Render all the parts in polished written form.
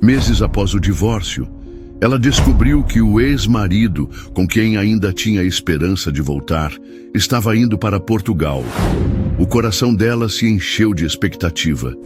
Meses após o divórcio, ela descobriu que o ex-marido, com quem ainda tinha esperança de voltar, estava indo para Portugal. O coração dela se encheu de expectativa,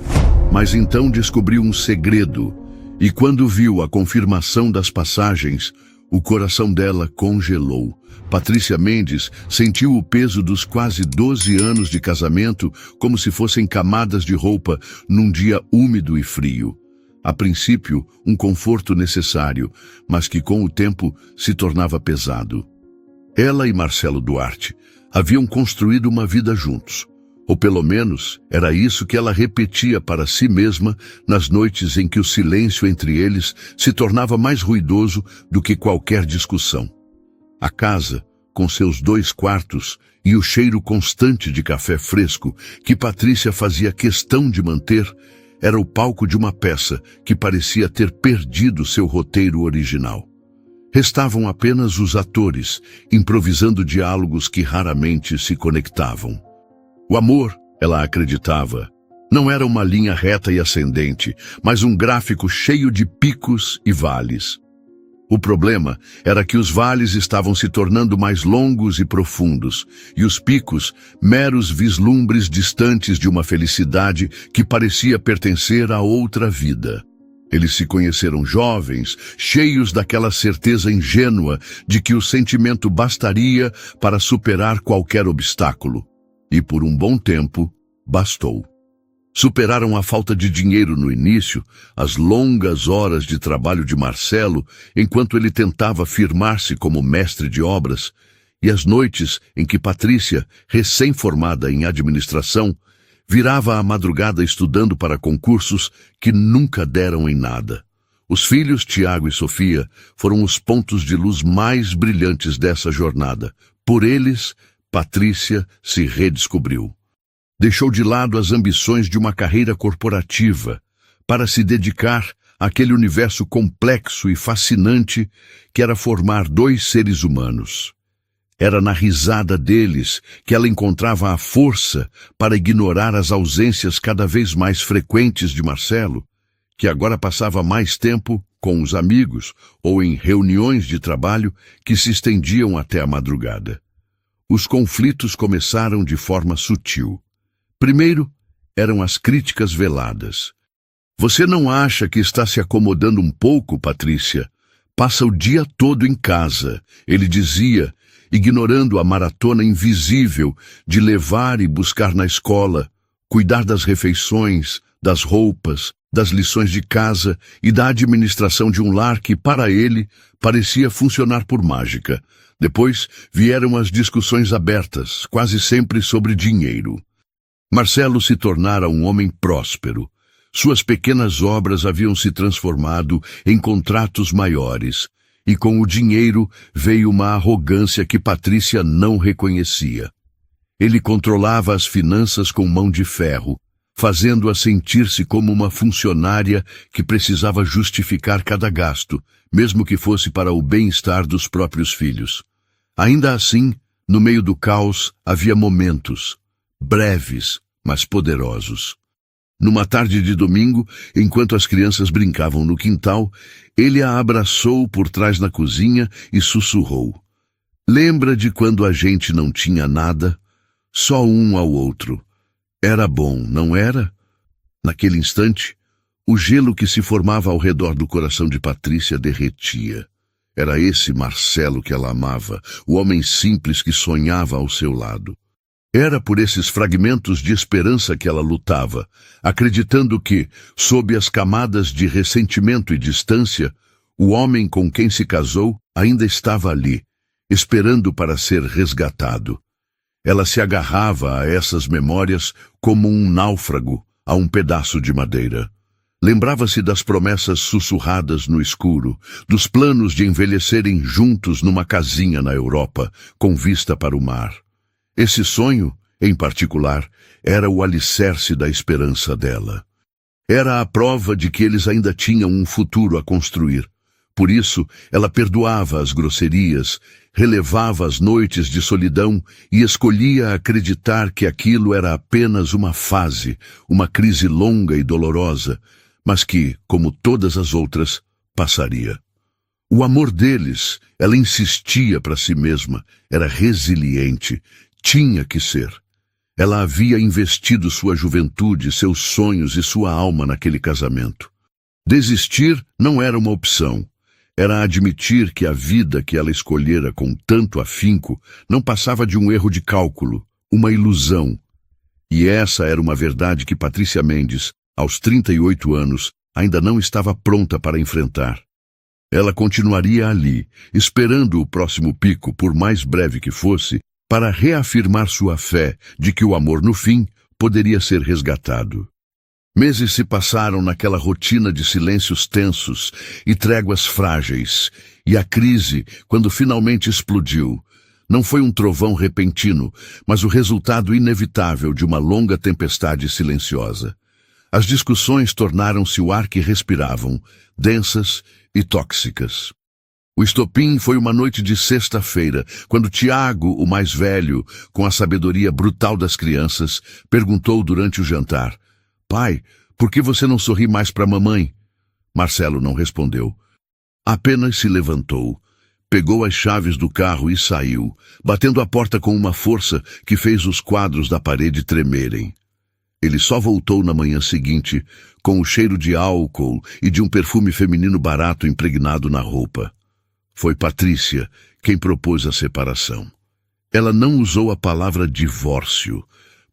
mas então descobriu um segredo, e quando viu a confirmação das passagens, o coração dela congelou. Patrícia Mendes sentiu o peso dos quase 12 anos de casamento como se fossem camadas de roupa num dia úmido e frio. A princípio, um conforto necessário, mas que com o tempo se tornava pesado. Ela e Marcelo Duarte haviam construído uma vida juntos, ou pelo menos era isso que ela repetia para si mesma nas noites em que o silêncio entre eles se tornava mais ruidoso do que qualquer discussão. A casa, com seus 2 quartos e o cheiro constante de café fresco que Patrícia fazia questão de manter, era o palco de uma peça que parecia ter perdido seu roteiro original. Restavam apenas os atores, improvisando diálogos que raramente se conectavam. O amor, ela acreditava, não era uma linha reta e ascendente, mas um gráfico cheio de picos e vales. O problema era que os vales estavam se tornando mais longos e profundos, e os picos, meros vislumbres distantes de uma felicidade que parecia pertencer a outra vida. Eles se conheceram jovens, cheios daquela certeza ingênua de que o sentimento bastaria para superar qualquer obstáculo. E por um bom tempo, bastou. Superaram a falta de dinheiro no início, as longas horas de trabalho de Marcelo, enquanto ele tentava firmar-se como mestre de obras, e as noites em que Patrícia, recém-formada em administração, virava a madrugada estudando para concursos que nunca deram em nada. Os filhos, Tiago e Sofia, foram os pontos de luz mais brilhantes dessa jornada. Por eles, Patrícia se redescobriu. Deixou de lado as ambições de uma carreira corporativa para se dedicar àquele universo complexo e fascinante que era formar 2 seres humanos. Era na risada deles que ela encontrava a força para ignorar as ausências cada vez mais frequentes de Marcelo, que agora passava mais tempo com os amigos ou em reuniões de trabalho que se estendiam até a madrugada. Os conflitos começaram de forma sutil. Primeiro, eram as críticas veladas. Você não acha que está se acomodando um pouco, Patrícia? Passa o dia todo em casa, ele dizia, ignorando a maratona invisível de levar e buscar na escola, cuidar das refeições, das roupas, das lições de casa e da administração de um lar que, para ele, parecia funcionar por mágica. Depois vieram as discussões abertas, quase sempre sobre dinheiro. Marcelo se tornara um homem próspero. Suas pequenas obras haviam se transformado em contratos maiores, e com o dinheiro veio uma arrogância que Patrícia não reconhecia. Ele controlava as finanças com mão de ferro, fazendo-a sentir-se como uma funcionária que precisava justificar cada gasto, mesmo que fosse para o bem-estar dos próprios filhos. Ainda assim, no meio do caos, havia momentos, breves, mas poderosos. Numa tarde de domingo, enquanto as crianças brincavam no quintal, ele a abraçou por trás na cozinha e sussurrou: "Lembra de quando a gente não tinha nada? Só um ao outro. Era bom, não era?" Naquele instante, o gelo que se formava ao redor do coração de Patrícia derretia. Era esse Marcelo que ela amava, o homem simples que sonhava ao seu lado. Era por esses fragmentos de esperança que ela lutava, acreditando que, sob as camadas de ressentimento e distância, o homem com quem se casou ainda estava ali, esperando para ser resgatado. Ela se agarrava a essas memórias como um náufrago a um pedaço de madeira. Lembrava-se das promessas sussurradas no escuro, dos planos de envelhecerem juntos numa casinha na Europa, com vista para o mar. Esse sonho, em particular, era o alicerce da esperança dela. Era a prova de que eles ainda tinham um futuro a construir. Por isso, ela perdoava as grosserias, relevava as noites de solidão e escolhia acreditar que aquilo era apenas uma fase, uma crise longa e dolorosa, mas que, como todas as outras, passaria. O amor deles, ela insistia para si mesma, era resiliente, tinha que ser. Ela havia investido sua juventude, seus sonhos e sua alma naquele casamento. Desistir não era uma opção. Era admitir que a vida que ela escolhera com tanto afinco não passava de um erro de cálculo, uma ilusão. E essa era uma verdade que Patrícia Mendes, aos 38 anos, ainda não estava pronta para enfrentar. Ela continuaria ali, esperando o próximo pico, por mais breve que fosse, para reafirmar sua fé de que o amor, no fim, poderia ser resgatado. Meses se passaram naquela rotina de silêncios tensos e tréguas frágeis, e a crise, quando finalmente explodiu, não foi um trovão repentino, mas o resultado inevitável de uma longa tempestade silenciosa. As discussões tornaram-se o ar que respiravam, densas e tóxicas. O estopim foi uma noite de sexta-feira, quando Tiago, o mais velho, com a sabedoria brutal das crianças, perguntou durante o jantar: "Pai, por que você não sorri mais para a mamãe?" Marcelo não respondeu. Apenas se levantou, pegou as chaves do carro e saiu, batendo a porta com uma força que fez os quadros da parede tremerem. Ele só voltou na manhã seguinte, com o cheiro de álcool e de um perfume feminino barato impregnado na roupa. Foi Patrícia quem propôs a separação. Ela não usou a palavra divórcio,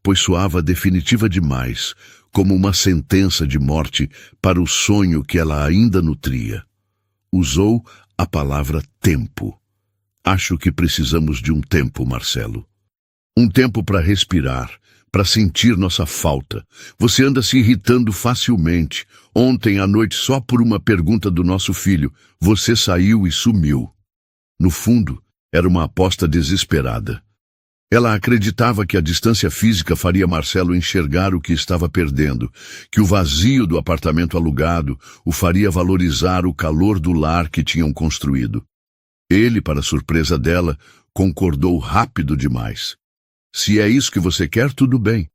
pois soava definitiva demais, como uma sentença de morte para o sonho que ela ainda nutria. Usou a palavra tempo. Acho que precisamos de um tempo, Marcelo. Um tempo para respirar, para sentir nossa falta. Você anda se irritando facilmente. Ontem à noite, só por uma pergunta do nosso filho, você saiu e sumiu. No fundo, era uma aposta desesperada. Ela acreditava que a distância física faria Marcelo enxergar o que estava perdendo, que o vazio do apartamento alugado o faria valorizar o calor do lar que tinham construído. Ele, para surpresa dela, concordou rápido demais. Se é isso que você quer, tudo bem.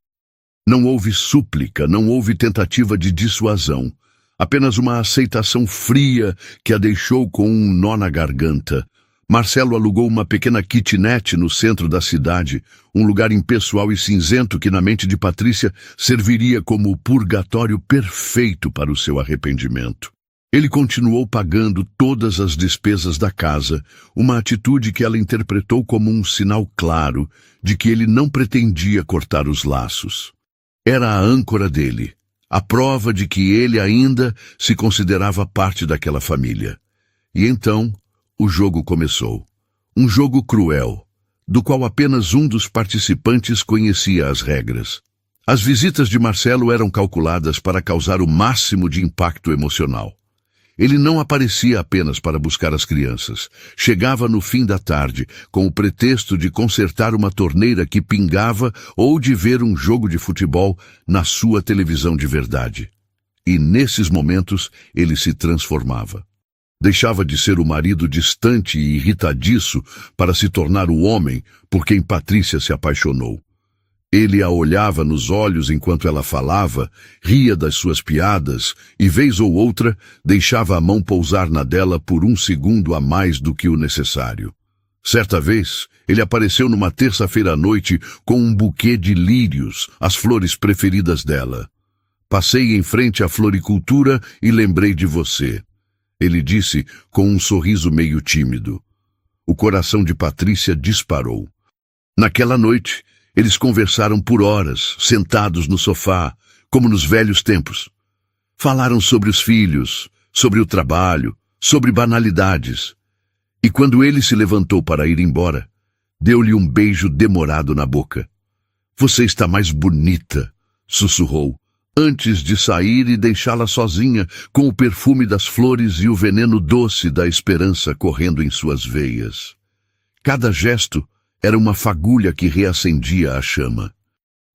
Não houve súplica, não houve tentativa de dissuasão. Apenas uma aceitação fria que a deixou com um nó na garganta. Marcelo alugou uma pequena kitnet no centro da cidade, um lugar impessoal e cinzento que na mente de Patrícia serviria como o purgatório perfeito para o seu arrependimento. Ele continuou pagando todas as despesas da casa, uma atitude que ela interpretou como um sinal claro de que ele não pretendia cortar os laços. Era a âncora dele, a prova de que ele ainda se considerava parte daquela família. E então, o jogo começou. Um jogo cruel, do qual apenas um dos participantes conhecia as regras. As visitas de Marcelo eram calculadas para causar o máximo de impacto emocional. Ele não aparecia apenas para buscar as crianças. Chegava no fim da tarde, com o pretexto de consertar uma torneira que pingava ou de ver um jogo de futebol na sua televisão de verdade. E nesses momentos ele se transformava. Deixava de ser o marido distante e irritadiço para se tornar o homem por quem Patrícia se apaixonou. Ele a olhava nos olhos enquanto ela falava, ria das suas piadas e, vez ou outra, deixava a mão pousar na dela por um segundo a mais do que o necessário. Certa vez, ele apareceu numa terça-feira à noite com um buquê de lírios, as flores preferidas dela. "Passei em frente à floricultura e lembrei de você", ele disse com um sorriso meio tímido. O coração de Patrícia disparou. Naquela noite, eles conversaram por horas, sentados no sofá, como nos velhos tempos. Falaram sobre os filhos, sobre o trabalho, sobre banalidades. E quando ele se levantou para ir embora, deu-lhe um beijo demorado na boca. "Você está mais bonita", sussurrou, antes de sair e deixá-la sozinha, com o perfume das flores e o veneno doce da esperança correndo em suas veias. Cada gesto era uma fagulha que reacendia a chama.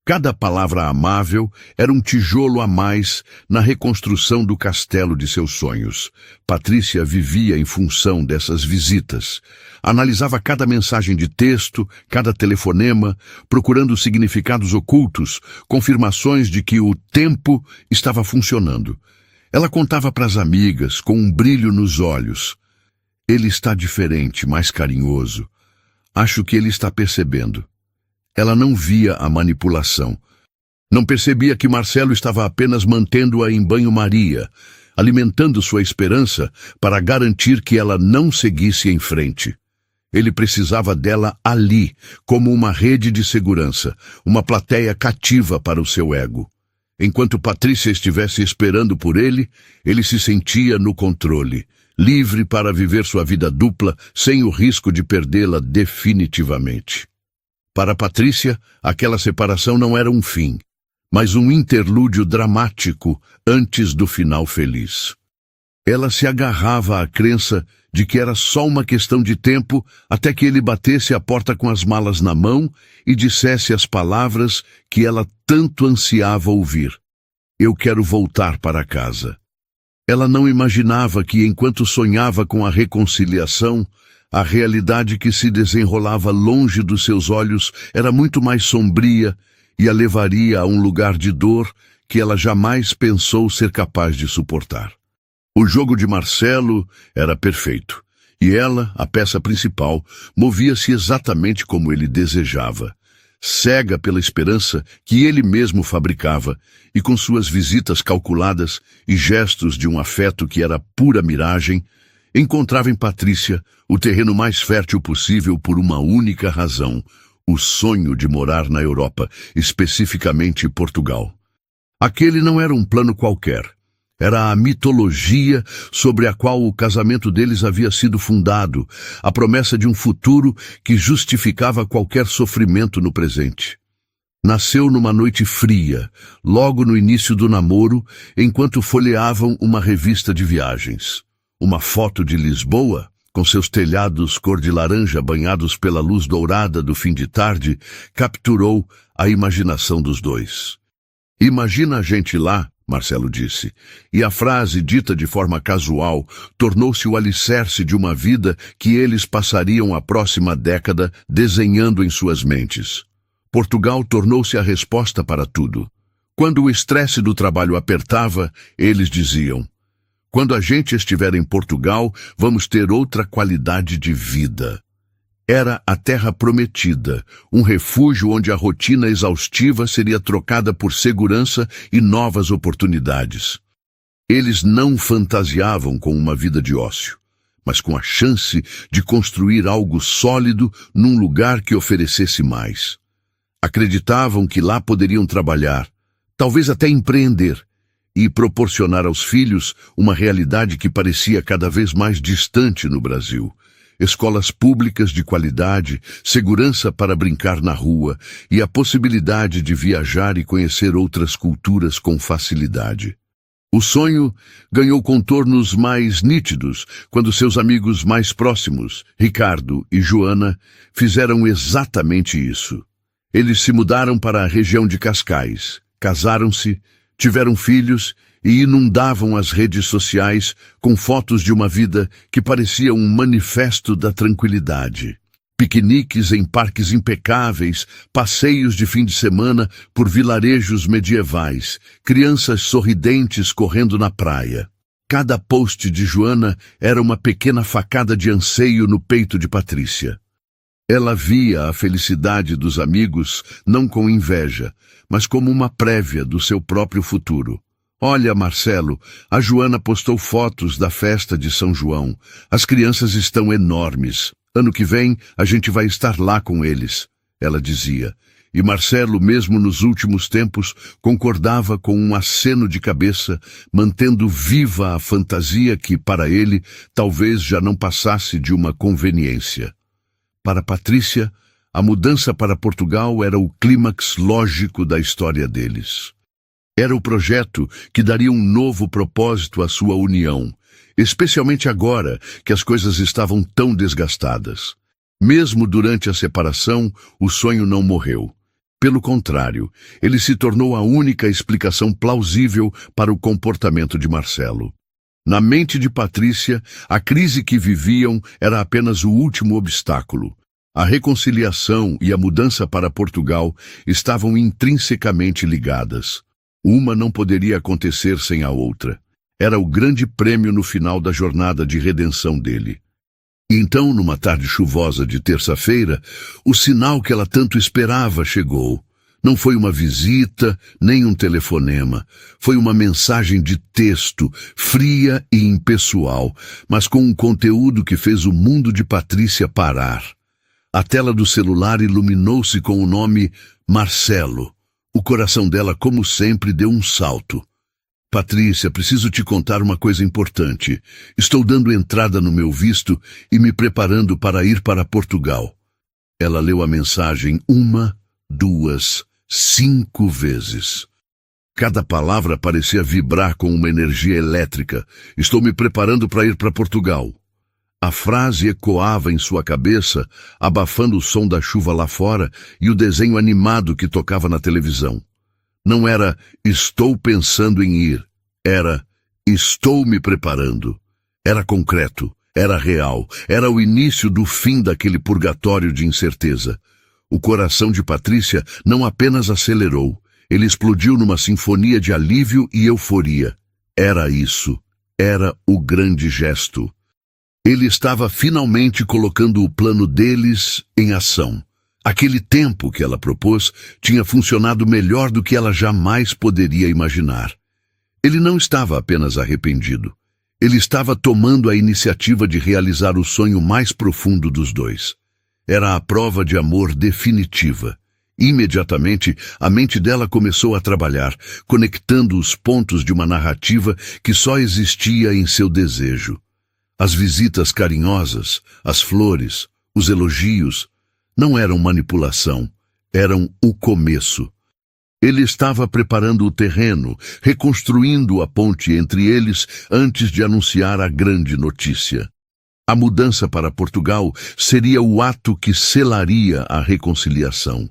Cada palavra amável era um tijolo a mais na reconstrução do castelo de seus sonhos. Patrícia vivia em função dessas visitas. Analisava cada mensagem de texto, cada telefonema, procurando significados ocultos, confirmações de que o tempo estava funcionando. Ela contava para as amigas, com um brilho nos olhos. Ele está diferente, mais carinhoso. Acho que ele está percebendo. Ela não via a manipulação. Não percebia que Marcelo estava apenas mantendo-a em banho-maria, alimentando sua esperança para garantir que ela não seguisse em frente. Ele precisava dela ali, como uma rede de segurança, uma plateia cativa para o seu ego. Enquanto Patrícia estivesse esperando por ele, ele se sentia no controle, livre para viver sua vida dupla sem o risco de perdê-la definitivamente. Para Patrícia, aquela separação não era um fim, mas um interlúdio dramático antes do final feliz. Ela se agarrava à crença de que era só uma questão de tempo até que ele batesse a porta com as malas na mão e dissesse as palavras que ela tanto ansiava ouvir. Eu quero voltar para casa. Ela não imaginava que, enquanto sonhava com a reconciliação, a realidade que se desenrolava longe dos seus olhos era muito mais sombria e a levaria a um lugar de dor que ela jamais pensou ser capaz de suportar. O jogo de Marcelo era perfeito, e ela, a peça principal, movia-se exatamente como ele desejava, cega pela esperança que ele mesmo fabricava, e com suas visitas calculadas e gestos de um afeto que era pura miragem, encontrava em Patrícia o terreno mais fértil possível por uma única razão: o sonho de morar na Europa, especificamente Portugal. Aquele não era um plano qualquer. Era a mitologia sobre a qual o casamento deles havia sido fundado, a promessa de um futuro que justificava qualquer sofrimento no presente. Nasceu numa noite fria, logo no início do namoro, enquanto folheavam uma revista de viagens. Uma foto de Lisboa, com seus telhados cor de laranja banhados pela luz dourada do fim de tarde, capturou a imaginação dos dois. Imagina a gente lá, Marcelo disse, e a frase, dita de forma casual, tornou-se o alicerce de uma vida que eles passariam a próxima década desenhando em suas mentes. Portugal tornou-se a resposta para tudo. Quando o estresse do trabalho apertava, eles diziam: quando a gente estiver em Portugal, vamos ter outra qualidade de vida. Era a terra prometida, um refúgio onde a rotina exaustiva seria trocada por segurança e novas oportunidades. Eles não fantasiavam com uma vida de ócio, mas com a chance de construir algo sólido num lugar que oferecesse mais. Acreditavam que lá poderiam trabalhar, talvez até empreender, e proporcionar aos filhos uma realidade que parecia cada vez mais distante no Brasil. Escolas públicas de qualidade, segurança para brincar na rua e a possibilidade de viajar e conhecer outras culturas com facilidade. O sonho ganhou contornos mais nítidos quando seus amigos mais próximos, Ricardo e Joana, fizeram exatamente isso. Eles se mudaram para a região de Cascais, casaram-se, tiveram filhos e inundavam as redes sociais com fotos de uma vida que parecia um manifesto da tranquilidade. Piqueniques em parques impecáveis, passeios de fim de semana por vilarejos medievais, crianças sorridentes correndo na praia. Cada post de Joana era uma pequena facada de anseio no peito de Patrícia. Ela via a felicidade dos amigos não com inveja, mas como uma prévia do seu próprio futuro. Olha, Marcelo, a Joana postou fotos da festa de São João. As crianças estão enormes. Ano que vem, a gente vai estar lá com eles, ela dizia. E Marcelo, mesmo nos últimos tempos, concordava com um aceno de cabeça, mantendo viva a fantasia que, para ele, talvez já não passasse de uma conveniência. Para Patrícia, a mudança para Portugal era o clímax lógico da história deles. Era o projeto que daria um novo propósito à sua união, especialmente agora que as coisas estavam tão desgastadas. Mesmo durante a separação, o sonho não morreu. Pelo contrário, ele se tornou a única explicação plausível para o comportamento de Marcelo. Na mente de Patrícia, a crise que viviam era apenas o último obstáculo. A reconciliação e a mudança para Portugal estavam intrinsecamente ligadas. Uma não poderia acontecer sem a outra. Era o grande prêmio no final da jornada de redenção dele. E então, numa tarde chuvosa de terça-feira, o sinal que ela tanto esperava chegou. Não foi uma visita, nem um telefonema. Foi uma mensagem de texto, fria e impessoal, mas com um conteúdo que fez o mundo de Patrícia parar. A tela do celular iluminou-se com o nome Marcelo. O coração dela, como sempre, deu um salto. Patrícia, preciso te contar uma coisa importante. Estou dando entrada no meu visto e me preparando para ir para Portugal. Ela leu a mensagem 1, 2, 5 vezes. Cada palavra parecia vibrar com uma energia elétrica. Estou me preparando para ir para Portugal. A frase ecoava em sua cabeça, abafando o som da chuva lá fora e o desenho animado que tocava na televisão. Não era estou pensando em ir, era estou me preparando. Era concreto, era real, era o início do fim daquele purgatório de incerteza. O coração de Patrícia não apenas acelerou, ele explodiu numa sinfonia de alívio e euforia. Era isso, era o grande gesto. Ele estava finalmente colocando o plano deles em ação. Aquele tempo que ela propôs tinha funcionado melhor do que ela jamais poderia imaginar. Ele não estava apenas arrependido. Ele estava tomando a iniciativa de realizar o sonho mais profundo dos dois. Era a prova de amor definitiva. Imediatamente, a mente dela começou a trabalhar, conectando os pontos de uma narrativa que só existia em seu desejo. As visitas carinhosas, as flores, os elogios, não eram manipulação, eram o começo. Ele estava preparando o terreno, reconstruindo a ponte entre eles antes de anunciar a grande notícia. A mudança para Portugal seria o ato que selaria a reconciliação.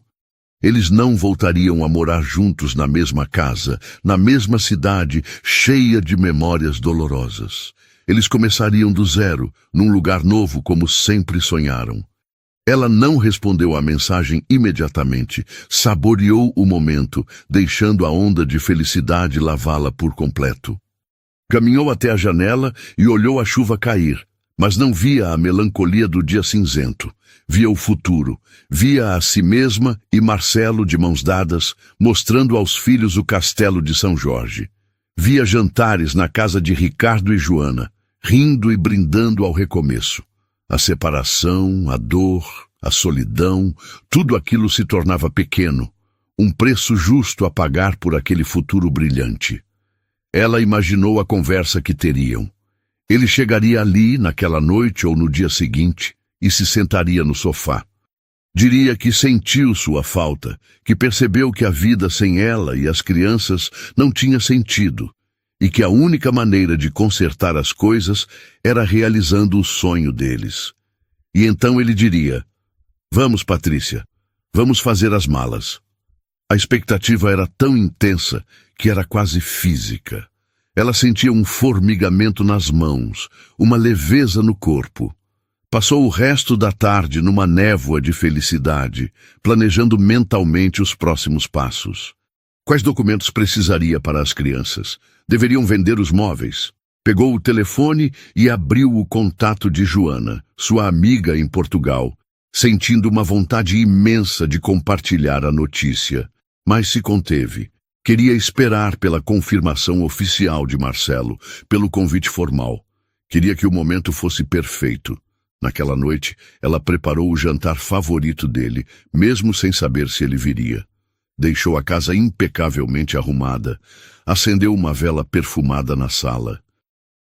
Eles não voltariam a morar juntos na mesma casa, na mesma cidade, cheia de memórias dolorosas. Eles começariam do zero, num lugar novo como sempre sonharam. Ela não respondeu à mensagem imediatamente, saboreou o momento, deixando a onda de felicidade lavá-la por completo. Caminhou até a janela e olhou a chuva cair, mas não via a melancolia do dia cinzento. Via o futuro, via a si mesma e Marcelo de mãos dadas, mostrando aos filhos o castelo de São Jorge. Via jantares na casa de Ricardo e Joana, rindo e brindando ao recomeço. A separação, a dor, a solidão, tudo aquilo se tornava pequeno, um preço justo a pagar por aquele futuro brilhante. Ela imaginou a conversa que teriam. Ele chegaria ali, naquela noite ou no dia seguinte, e se sentaria no sofá. Diria que sentiu sua falta, que percebeu que a vida sem ela e as crianças não tinha sentido, e que a única maneira de consertar as coisas era realizando o sonho deles. E então ele diria: "Vamos, Patrícia, vamos fazer as malas." A expectativa era tão intensa que era quase física. Ela sentia um formigamento nas mãos, uma leveza no corpo. Passou o resto da tarde numa névoa de felicidade, planejando mentalmente os próximos passos. Quais documentos precisaria para as crianças? Deveriam vender os móveis. Pegou o telefone e abriu o contato de Joana, sua amiga em Portugal, sentindo uma vontade imensa de compartilhar a notícia. Mas se conteve. Queria esperar pela confirmação oficial de Marcelo, pelo convite formal. Queria que o momento fosse perfeito. Naquela noite, ela preparou o jantar favorito dele, mesmo sem saber se ele viria. Deixou a casa impecavelmente arrumada. Acendeu uma vela perfumada na sala.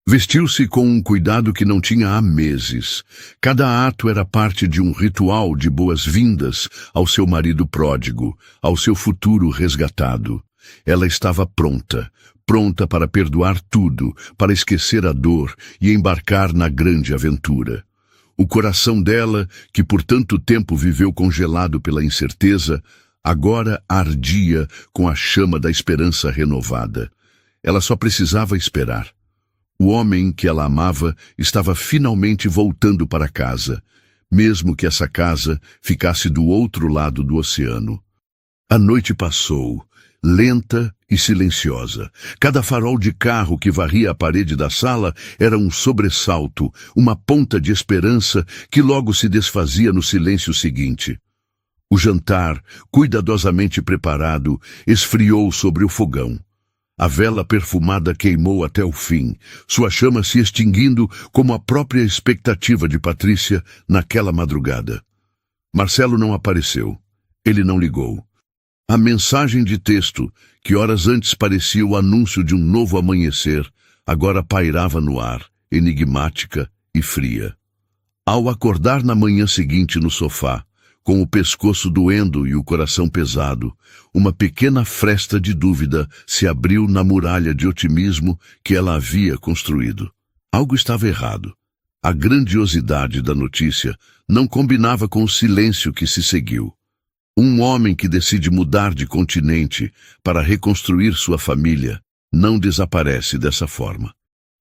Vestiu-se com um cuidado que não tinha há meses. Cada ato era parte de um ritual de boas-vindas ao seu marido pródigo, ao seu futuro resgatado. Ela estava pronta, pronta para perdoar tudo, para esquecer a dor e embarcar na grande aventura. O coração dela, que por tanto tempo viveu congelado pela incerteza, agora ardia com a chama da esperança renovada. Ela só precisava esperar. O homem que ela amava estava finalmente voltando para casa, mesmo que essa casa ficasse do outro lado do oceano. A noite passou, lenta e silenciosa. Cada farol de carro que varria a parede da sala era um sobressalto, uma ponta de esperança que logo se desfazia no silêncio seguinte. O jantar, cuidadosamente preparado, esfriou sobre o fogão. A vela perfumada queimou até o fim, sua chama se extinguindo como a própria expectativa de Patrícia naquela madrugada. Marcelo não apareceu. Ele não ligou. A mensagem de texto, que horas antes parecia o anúncio de um novo amanhecer, agora pairava no ar, enigmática e fria. Ao acordar na manhã seguinte no sofá, com o pescoço doendo e o coração pesado, uma pequena fresta de dúvida se abriu na muralha de otimismo que ela havia construído. Algo estava errado. A grandiosidade da notícia não combinava com o silêncio que se seguiu. Um homem que decide mudar de continente para reconstruir sua família não desaparece dessa forma.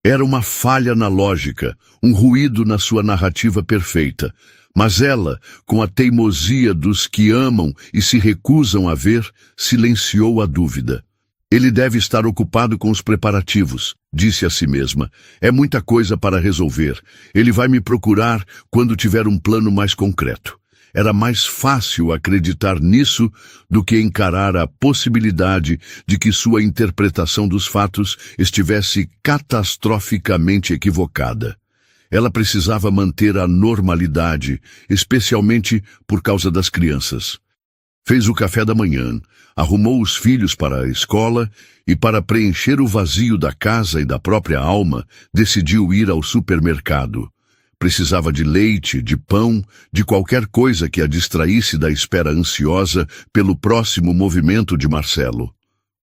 Era uma falha na lógica, um ruído na sua narrativa perfeita, mas ela, com a teimosia dos que amam e se recusam a ver, silenciou a dúvida. Ele deve estar ocupado com os preparativos, disse a si mesma. É muita coisa para resolver. Ele vai me procurar quando tiver um plano mais concreto. Era mais fácil acreditar nisso do que encarar a possibilidade de que sua interpretação dos fatos estivesse catastroficamente equivocada. Ela precisava manter a normalidade, especialmente por causa das crianças. Fez o café da manhã, arrumou os filhos para a escola e, para preencher o vazio da casa e da própria alma, decidiu ir ao supermercado. Precisava de leite, de pão, de qualquer coisa que a distraísse da espera ansiosa pelo próximo movimento de Marcelo.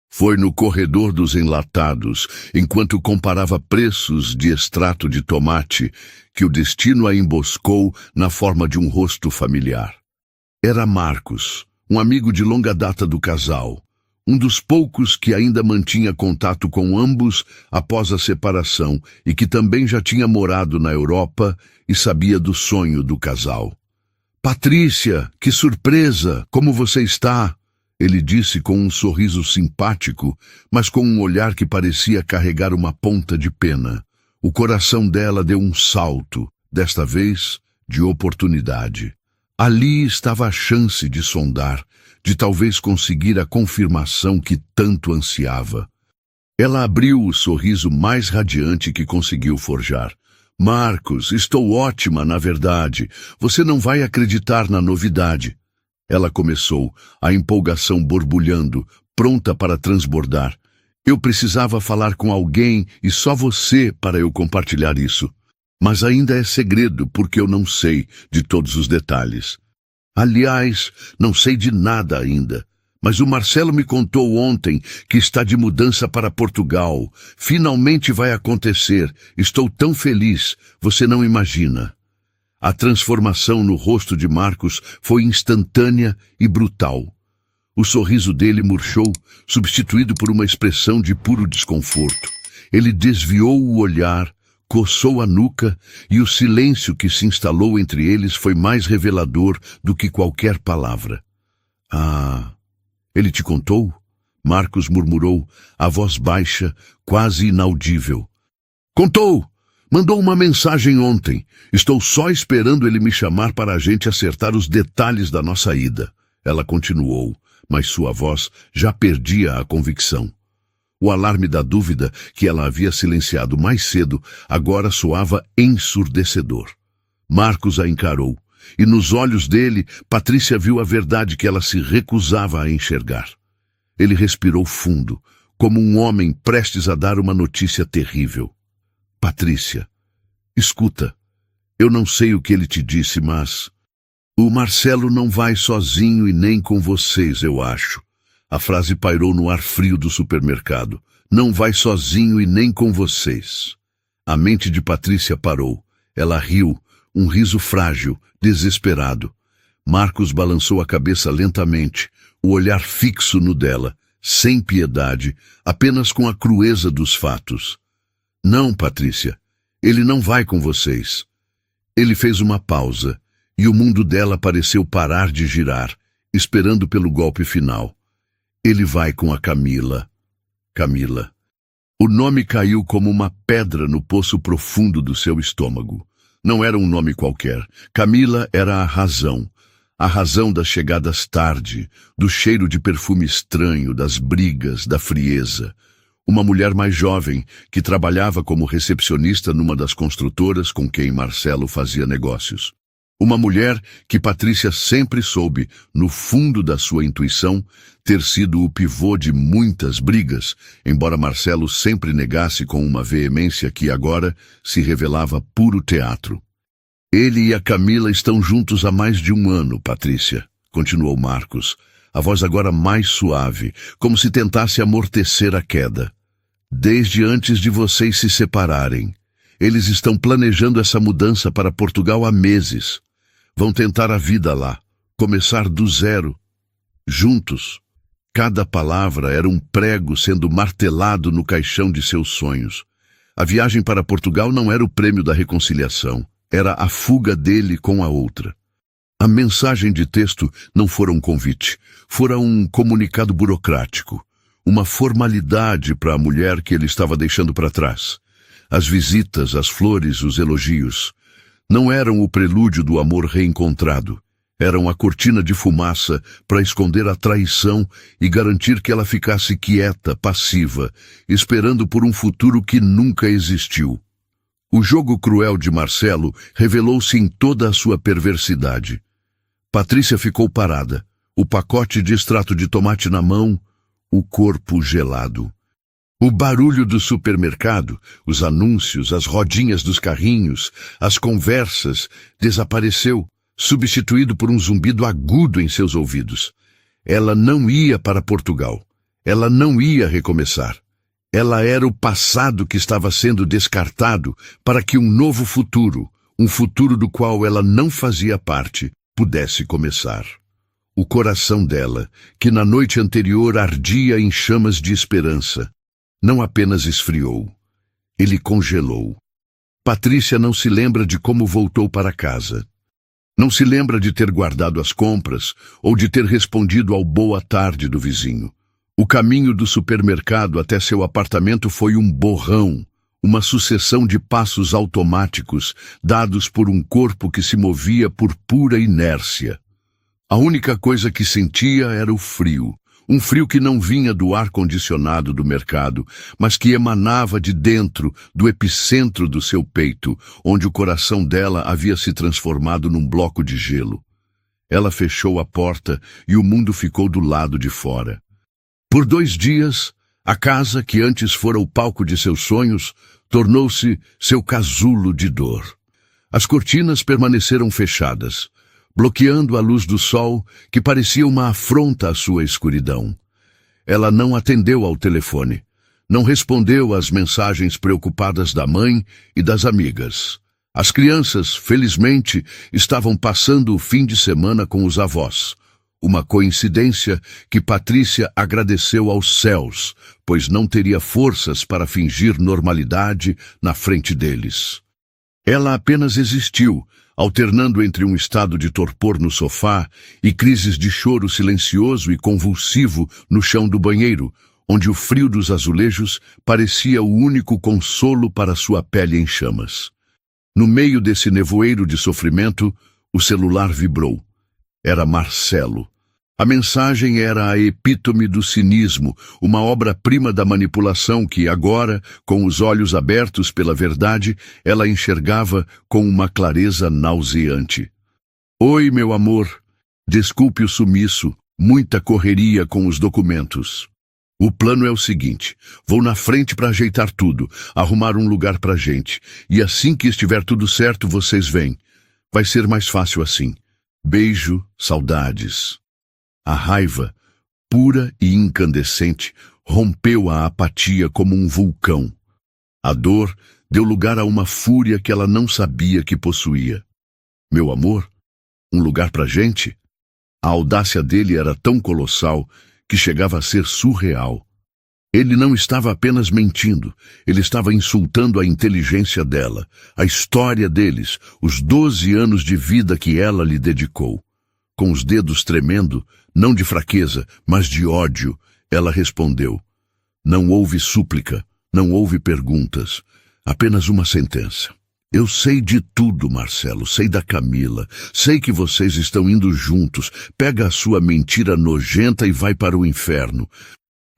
Foi no corredor dos enlatados, enquanto comparava preços de extrato de tomate, que o destino a emboscou na forma de um rosto familiar. Era Marcos, um amigo de longa data do casal, um dos poucos que ainda mantinha contato com ambos após a separação e que também já tinha morado na Europa e sabia do sonho do casal. "Patrícia, que surpresa! Como você está?" Ele disse com um sorriso simpático, mas com um olhar que parecia carregar uma ponta de pena. O coração dela deu um salto, desta vez de oportunidade. Ali estava a chance de sondar, de talvez conseguir a confirmação que tanto ansiava. Ela abriu o sorriso mais radiante que conseguiu forjar. "Marcos, estou ótima, na verdade. Você não vai acreditar na novidade." Ela começou, a empolgação borbulhando, pronta para transbordar. "Eu precisava falar com alguém e só você para eu compartilhar isso. Mas ainda é segredo porque eu não sei de todos os detalhes. Aliás, não sei de nada ainda. Mas o Marcelo me contou ontem que está de mudança para Portugal. Finalmente vai acontecer. Estou tão feliz, você não imagina." A transformação no rosto de Marcos foi instantânea e brutal. O sorriso dele murchou, substituído por uma expressão de puro desconforto. Ele desviou o olhar, coçou a nuca e o silêncio que se instalou entre eles foi mais revelador do que qualquer palavra. "Ah, ele te contou?" Marcos murmurou, a voz baixa, quase inaudível. "Contou! Mandou uma mensagem ontem. Estou só esperando ele me chamar para a gente acertar os detalhes da nossa ida." Ela continuou, mas sua voz já perdia a convicção. O alarme da dúvida que ela havia silenciado mais cedo agora soava ensurdecedor. Marcos a encarou, e nos olhos dele, Patrícia viu a verdade que ela se recusava a enxergar. Ele respirou fundo, como um homem prestes a dar uma notícia terrível. "Patrícia, escuta, eu não sei o que ele te disse, mas... o Marcelo não vai sozinho e nem com vocês, eu acho." A frase pairou no ar frio do supermercado. "Não vai sozinho e nem com vocês." A mente de Patrícia parou. Ela riu, um riso frágil, desesperado. Marcos balançou a cabeça lentamente, o olhar fixo no dela, sem piedade, apenas com a crueza dos fatos. "Não, Patrícia, ele não vai com vocês." Ele fez uma pausa, e o mundo dela pareceu parar de girar, esperando pelo golpe final. "Ele vai com a Camila." Camila. O nome caiu como uma pedra no poço profundo do seu estômago. Não era um nome qualquer. Camila era a razão das chegadas tarde, do cheiro de perfume estranho, das brigas, da frieza. Uma mulher mais jovem, que trabalhava como recepcionista numa das construtoras com quem Marcelo fazia negócios. Uma mulher que Patrícia sempre soube, no fundo da sua intuição, ter sido o pivô de muitas brigas, embora Marcelo sempre negasse com uma veemência que agora se revelava puro teatro. Ele e a Camila estão juntos há mais de 1 ano, Patrícia, continuou Marcos, a voz agora mais suave, como se tentasse amortecer a queda. Desde antes de vocês se separarem. Eles estão planejando essa mudança para Portugal há meses. Vão tentar a vida lá, começar do zero, juntos. Cada palavra era um prego sendo martelado no caixão de seus sonhos. A viagem para Portugal não era o prêmio da reconciliação, era a fuga dele com a outra. A mensagem de texto não fora um convite, fora um comunicado burocrático, uma formalidade para a mulher que ele estava deixando para trás. As visitas, as flores, os elogios não eram o prelúdio do amor reencontrado. Eram a cortina de fumaça para esconder a traição e garantir que ela ficasse quieta, passiva, esperando por um futuro que nunca existiu. O jogo cruel de Marcelo revelou-se em toda a sua perversidade. Patrícia ficou parada, o pacote de extrato de tomate na mão, o corpo gelado. O barulho do supermercado, os anúncios, as rodinhas dos carrinhos, as conversas, desapareceu, substituído por um zumbido agudo em seus ouvidos. Ela não ia para Portugal. Ela não ia recomeçar. Ela era o passado que estava sendo descartado para que um novo futuro, um futuro do qual ela não fazia parte, pudesse começar. O coração dela, que na noite anterior ardia em chamas de esperança, não apenas esfriou, ele congelou. Patrícia não se lembra de como voltou para casa. Não se lembra de ter guardado as compras ou de ter respondido ao boa tarde do vizinho. O caminho do supermercado até seu apartamento foi um borrão, uma sucessão de passos automáticos dados por um corpo que se movia por pura inércia. A única coisa que sentia era o frio, um frio que não vinha do ar-condicionado do mercado, mas que emanava de dentro, do epicentro do seu peito, onde o coração dela havia se transformado num bloco de gelo. Ela fechou a porta e o mundo ficou do lado de fora. Por 2 dias, a casa, que antes fora o palco de seus sonhos, tornou-se seu casulo de dor. As cortinas permaneceram fechadas, bloqueando a luz do sol, que parecia uma afronta à sua escuridão. Ela não atendeu ao telefone, não respondeu às mensagens preocupadas da mãe e das amigas. As crianças, felizmente, estavam passando o fim de semana com os avós. Uma coincidência que Patrícia agradeceu aos céus, pois não teria forças para fingir normalidade na frente deles. Ela apenas existiu, alternando entre um estado de torpor no sofá e crises de choro silencioso e convulsivo no chão do banheiro, onde o frio dos azulejos parecia o único consolo para sua pele em chamas. No meio desse nevoeiro de sofrimento, o celular vibrou. Era Marcelo. A mensagem era a epítome do cinismo, uma obra-prima da manipulação que agora, com os olhos abertos pela verdade, ela enxergava com uma clareza nauseante. Oi, meu amor. Desculpe o sumiço, muita correria com os documentos. O plano é o seguinte, vou na frente para ajeitar tudo, arrumar um lugar pra gente, e assim que estiver tudo certo, vocês vêm. Vai ser mais fácil assim. Beijo, saudades. A raiva, pura e incandescente, rompeu a apatia como um vulcão. A dor deu lugar a uma fúria que ela não sabia que possuía. Meu amor, um lugar pra gente? A audácia dele era tão colossal que chegava a ser surreal. Ele não estava apenas mentindo, ele estava insultando a inteligência dela, a história deles, os 12 anos de vida que ela lhe dedicou. Com os dedos tremendo, não de fraqueza, mas de ódio, ela respondeu: Não houve súplica, não houve perguntas, apenas uma sentença. Eu sei de tudo, Marcelo, sei da Camila, sei que vocês estão indo juntos. Pega a sua mentira nojenta e vai para o inferno.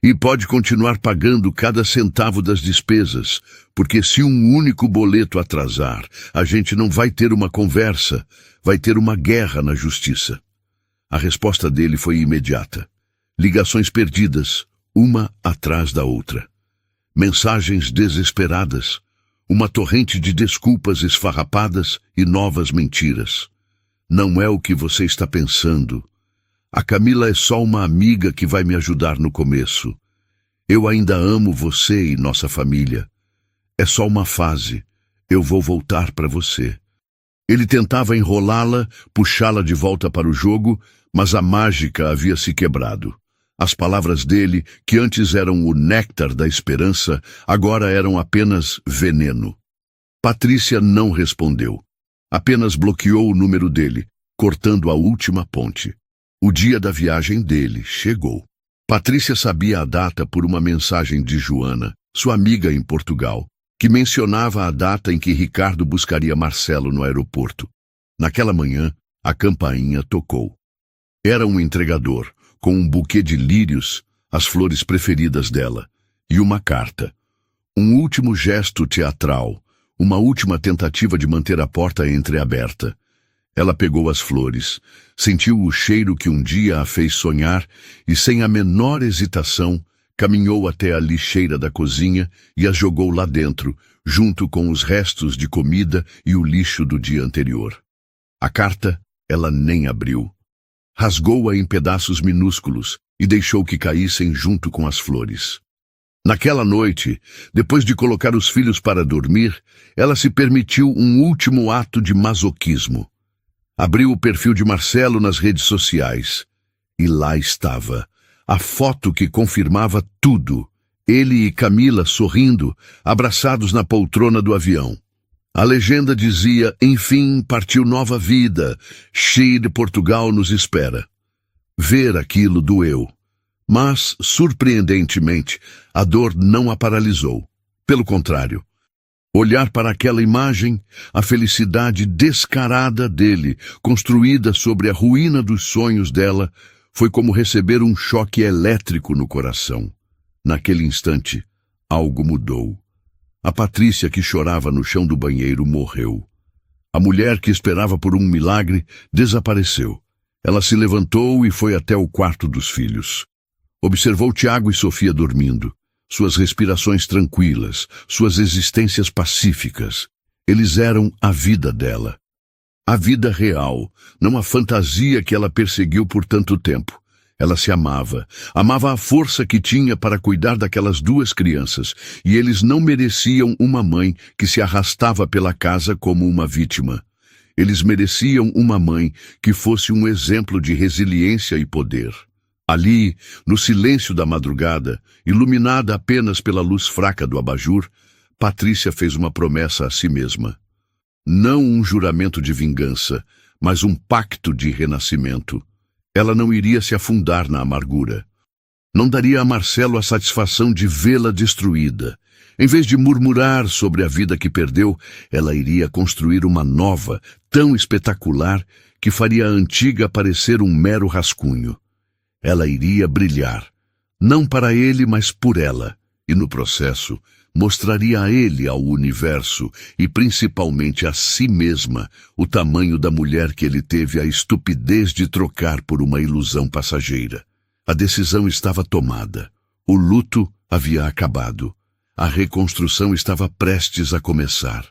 E pode continuar pagando cada centavo das despesas, porque se um único boleto atrasar, a gente não vai ter uma conversa, vai ter uma guerra na justiça. A resposta dele foi imediata. Ligações perdidas, uma atrás da outra. Mensagens desesperadas, uma torrente de desculpas esfarrapadas e novas mentiras. Não é o que você está pensando. A Camila é só uma amiga que vai me ajudar no começo. Eu ainda amo você e nossa família. É só uma fase. Eu vou voltar para você. Ele tentava enrolá-la, puxá-la de volta para o jogo, mas a mágica havia se quebrado. As palavras dele, que antes eram o néctar da esperança, agora eram apenas veneno. Patrícia não respondeu. Apenas bloqueou o número dele, cortando a última ponte. O dia da viagem dele chegou. Patrícia sabia a data por uma mensagem de Joana, sua amiga em Portugal, que mencionava a data em que Ricardo buscaria Marcelo no aeroporto. Naquela manhã, a campainha tocou. Era um entregador, com um buquê de lírios, as flores preferidas dela, e uma carta. Um último gesto teatral, uma última tentativa de manter a porta entreaberta. Ela pegou as flores, sentiu o cheiro que um dia a fez sonhar e, sem a menor hesitação, caminhou até a lixeira da cozinha e as jogou lá dentro, junto com os restos de comida e o lixo do dia anterior. A carta ela nem abriu. Rasgou-a em pedaços minúsculos e deixou que caíssem junto com as flores. Naquela noite, depois de colocar os filhos para dormir, ela se permitiu um último ato de masoquismo. Abriu o perfil de Marcelo nas redes sociais. E lá estava, a foto que confirmava tudo. Ele e Camila sorrindo, abraçados na poltrona do avião. A legenda dizia, enfim, partiu nova vida, She de Portugal nos espera. Ver aquilo doeu. Mas, surpreendentemente, a dor não a paralisou. Pelo contrário, olhar para aquela imagem, a felicidade descarada dele, construída sobre a ruína dos sonhos dela, foi como receber um choque elétrico no coração. Naquele instante, algo mudou. A Patrícia que chorava no chão do banheiro morreu. A mulher que esperava por um milagre desapareceu. Ela se levantou e foi até o quarto dos filhos. Observou Tiago e Sofia dormindo, suas respirações tranquilas, suas existências pacíficas. Eles eram a vida dela. A vida real, não a fantasia que ela perseguiu por tanto tempo. Ela se amava, amava a força que tinha para cuidar daquelas duas crianças, e eles não mereciam uma mãe que se arrastava pela casa como uma vítima. Eles mereciam uma mãe que fosse um exemplo de resiliência e poder. Ali, no silêncio da madrugada, iluminada apenas pela luz fraca do abajur, Patrícia fez uma promessa a si mesma. Não um juramento de vingança, mas um pacto de renascimento. Ela não iria se afundar na amargura. Não daria a Marcelo a satisfação de vê-la destruída. Em vez de murmurar sobre a vida que perdeu, ela iria construir uma nova, tão espetacular, que faria a antiga parecer um mero rascunho. Ela iria brilhar, não para ele, mas por ela, e no processo mostraria a ele, ao universo e principalmente a si mesma, o tamanho da mulher que ele teve a estupidez de trocar por uma ilusão passageira. A decisão estava tomada. O luto havia acabado. A reconstrução estava prestes a começar.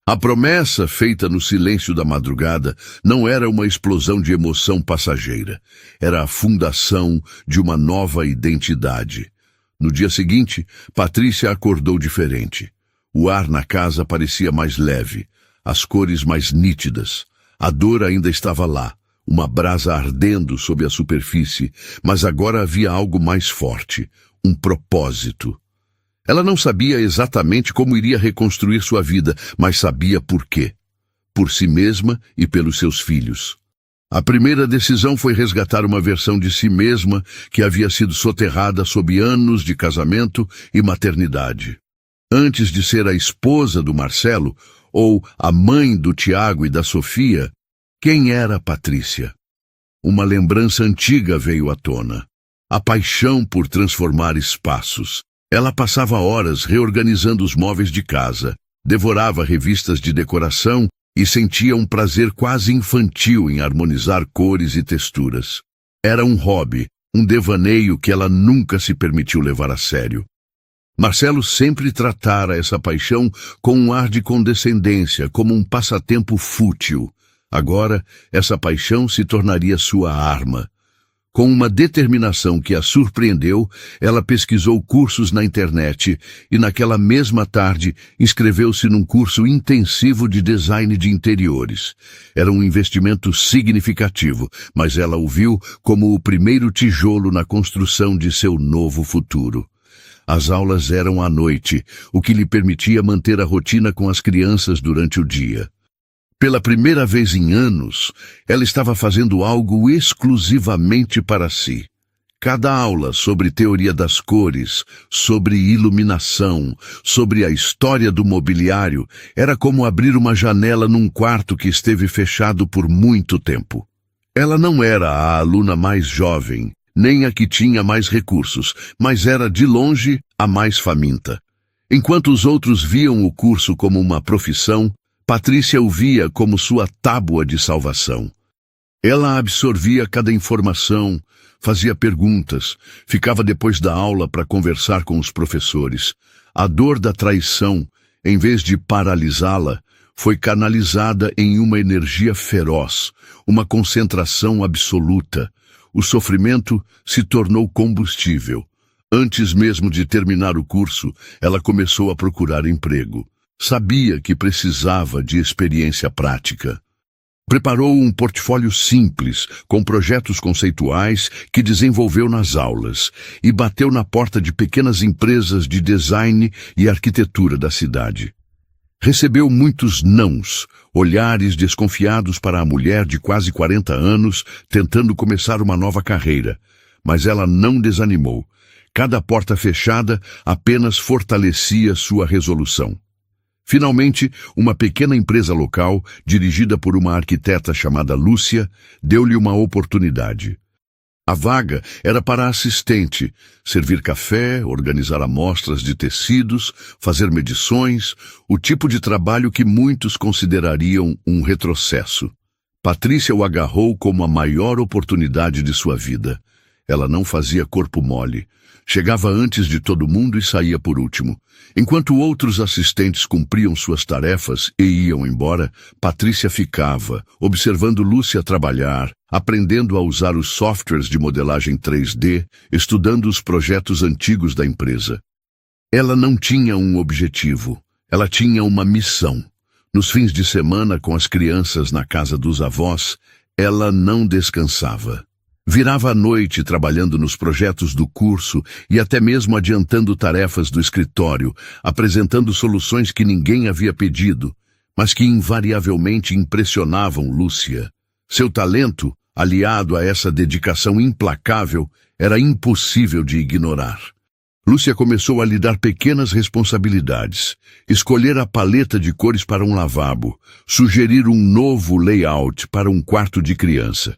A promessa, feita no silêncio da madrugada, não era uma explosão de emoção passageira. Era a fundação de uma nova identidade. No dia seguinte, Patrícia acordou diferente. O ar na casa parecia mais leve, as cores mais nítidas. A dor ainda estava lá, uma brasa ardendo sob a superfície, mas agora havia algo mais forte, um propósito. Ela não sabia exatamente como iria reconstruir sua vida, mas sabia por quê. Por si mesma e pelos seus filhos. A primeira decisão foi resgatar uma versão de si mesma que havia sido soterrada sob anos de casamento e maternidade. Antes de ser a esposa do Marcelo, ou a mãe do Tiago e da Sofia, quem era Patrícia? Uma lembrança antiga veio à tona. A paixão por transformar espaços. Ela passava horas reorganizando os móveis de casa, devorava revistas de decoração e sentia um prazer quase infantil em harmonizar cores e texturas. Era um hobby, um devaneio que ela nunca se permitiu levar a sério. Marcelo sempre tratara essa paixão com um ar de condescendência, como um passatempo fútil. Agora, essa paixão se tornaria sua arma. Com uma determinação que a surpreendeu, ela pesquisou cursos na internet e, naquela mesma tarde, inscreveu-se num curso intensivo de design de interiores. Era um investimento significativo, mas ela o viu como o primeiro tijolo na construção de seu novo futuro. As aulas eram à noite, o que lhe permitia manter a rotina com as crianças durante o dia. Pela primeira vez em anos, ela estava fazendo algo exclusivamente para si. Cada aula sobre teoria das cores, sobre iluminação, sobre a história do mobiliário, era como abrir uma janela num quarto que esteve fechado por muito tempo. Ela não era a aluna mais jovem, nem a que tinha mais recursos, mas era, de longe, a mais faminta. Enquanto os outros viam o curso como uma profissão, Patrícia o via como sua tábua de salvação. Ela absorvia cada informação, fazia perguntas, ficava depois da aula para conversar com os professores. A dor da traição, em vez de paralisá-la, foi canalizada em uma energia feroz, uma concentração absoluta. O sofrimento se tornou combustível. Antes mesmo de terminar o curso, ela começou a procurar emprego. Sabia que precisava de experiência prática. Preparou um portfólio simples, com projetos conceituais que desenvolveu nas aulas, e bateu na porta de pequenas empresas de design e arquitetura da cidade. Recebeu muitos nãos, olhares desconfiados para a mulher de quase 40 anos tentando começar uma nova carreira, mas ela não desanimou. Cada porta fechada apenas fortalecia sua resolução. Finalmente, uma pequena empresa local, dirigida por uma arquiteta chamada Lúcia, deu-lhe uma oportunidade. A vaga era para assistente, servir café, organizar amostras de tecidos, fazer medições, o tipo de trabalho que muitos considerariam um retrocesso. Patrícia o agarrou como a maior oportunidade de sua vida. Ela não fazia corpo mole. Chegava antes de todo mundo e saía por último. Enquanto outros assistentes cumpriam suas tarefas e iam embora, Patrícia ficava, observando Lúcia trabalhar, aprendendo a usar os softwares de modelagem 3D, estudando os projetos antigos da empresa. Ela não tinha um objetivo, ela tinha uma missão. Nos fins de semana, com as crianças na casa dos avós, ela não descansava. Virava à noite trabalhando nos projetos do curso e até mesmo adiantando tarefas do escritório, apresentando soluções que ninguém havia pedido, mas que invariavelmente impressionavam Lúcia. Seu talento, aliado a essa dedicação implacável, era impossível de ignorar. Lúcia começou a lhe dar pequenas responsabilidades, escolher a paleta de cores para um lavabo, sugerir um novo layout para um quarto de criança.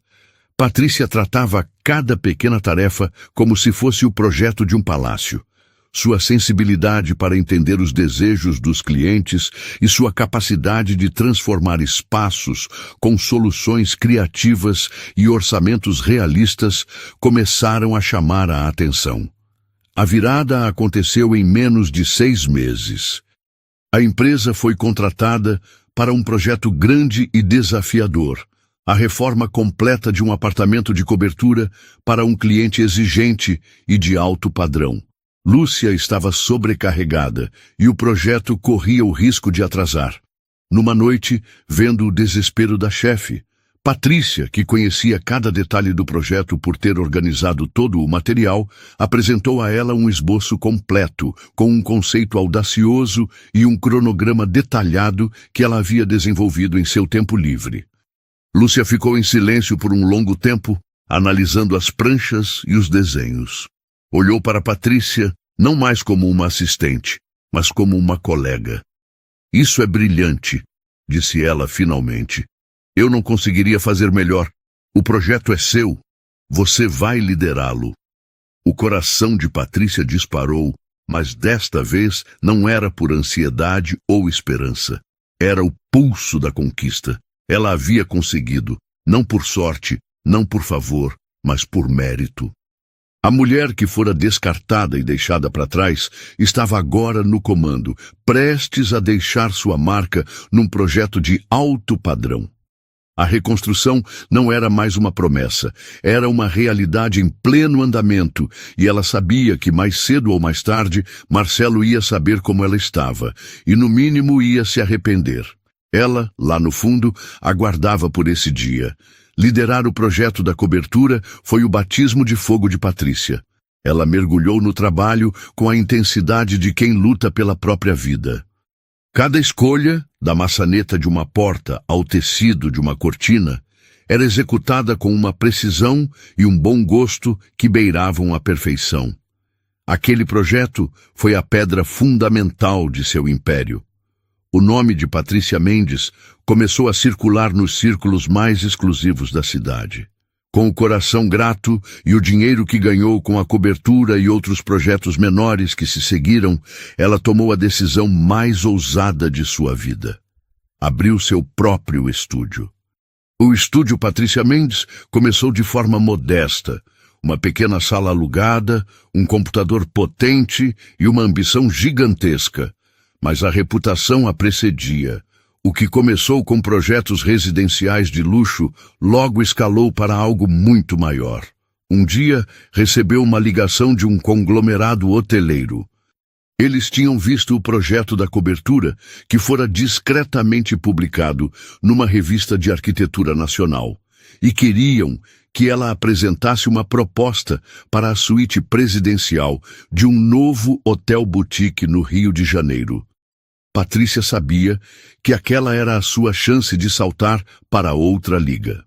Patrícia tratava cada pequena tarefa como se fosse o projeto de um palácio. Sua sensibilidade para entender os desejos dos clientes e sua capacidade de transformar espaços com soluções criativas e orçamentos realistas começaram a chamar a atenção. A virada aconteceu em menos de 6 meses. A empresa foi contratada para um projeto grande e desafiador. A reforma completa de um apartamento de cobertura para um cliente exigente e de alto padrão. Lúcia estava sobrecarregada e o projeto corria o risco de atrasar. Numa noite, vendo o desespero da chefe, Patrícia, que conhecia cada detalhe do projeto por ter organizado todo o material, apresentou a ela um esboço completo, com um conceito audacioso e um cronograma detalhado que ela havia desenvolvido em seu tempo livre. Lúcia ficou em silêncio por um longo tempo, analisando as pranchas e os desenhos. Olhou para Patrícia, não mais como uma assistente, mas como uma colega. Isso é brilhante, disse ela finalmente. Eu não conseguiria fazer melhor. O projeto é seu. Você vai liderá-lo. O coração de Patrícia disparou, mas desta vez não era por ansiedade ou esperança. Era o pulso da conquista. Ela havia conseguido, não por sorte, não por favor, mas por mérito. A mulher que fora descartada e deixada para trás estava agora no comando, prestes a deixar sua marca num projeto de alto padrão. A reconstrução não era mais uma promessa, era uma realidade em pleno andamento, e ela sabia que mais cedo ou mais tarde Marcelo ia saber como ela estava, e no mínimo ia se arrepender. Ela, lá no fundo, aguardava por esse dia. Liderar o projeto da cobertura foi o batismo de fogo de Patrícia. Ela mergulhou no trabalho com a intensidade de quem luta pela própria vida. Cada escolha, da maçaneta de uma porta ao tecido de uma cortina, era executada com uma precisão e um bom gosto que beiravam a perfeição. Aquele projeto foi a pedra fundamental de seu império. O nome de Patrícia Mendes começou a circular nos círculos mais exclusivos da cidade. Com o coração grato e o dinheiro que ganhou com a cobertura e outros projetos menores que se seguiram, ela tomou a decisão mais ousada de sua vida. Abriu seu próprio estúdio. O estúdio Patrícia Mendes começou de forma modesta, uma pequena sala alugada, um computador potente e uma ambição gigantesca. Mas a reputação a precedia. O que começou com projetos residenciais de luxo logo escalou para algo muito maior. Um dia, recebeu uma ligação de um conglomerado hoteleiro. Eles tinham visto o projeto da cobertura, que fora discretamente publicado numa revista de arquitetura nacional, e queriam que ela apresentasse uma proposta para a suíte presidencial de um novo hotel boutique no Rio de Janeiro. Patrícia sabia que aquela era a sua chance de saltar para outra liga.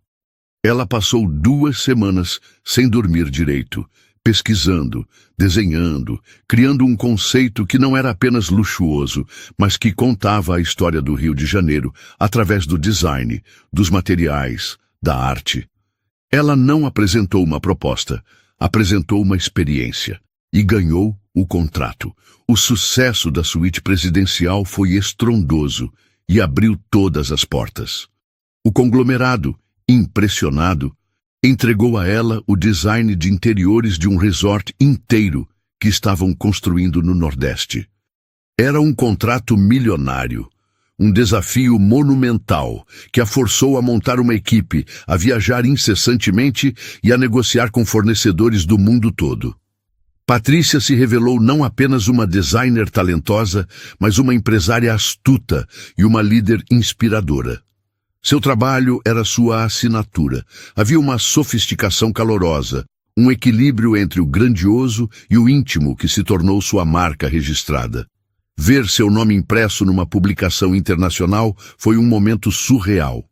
Ela passou 2 semanas sem dormir direito, pesquisando, desenhando, criando um conceito que não era apenas luxuoso, mas que contava a história do Rio de Janeiro através do design, dos materiais, da arte. Ela não apresentou uma proposta, apresentou uma experiência e ganhou o contrato. O sucesso da suíte presidencial foi estrondoso e abriu todas as portas. O conglomerado, impressionado, entregou a ela o design de interiores de um resort inteiro que estavam construindo no Nordeste. Era um contrato milionário, um desafio monumental que a forçou a montar uma equipe, a viajar incessantemente e a negociar com fornecedores do mundo todo. Patrícia se revelou não apenas uma designer talentosa, mas uma empresária astuta e uma líder inspiradora. Seu trabalho era sua assinatura. Havia uma sofisticação calorosa, um equilíbrio entre o grandioso e o íntimo que se tornou sua marca registrada. Ver seu nome impresso numa publicação internacional foi um momento surreal.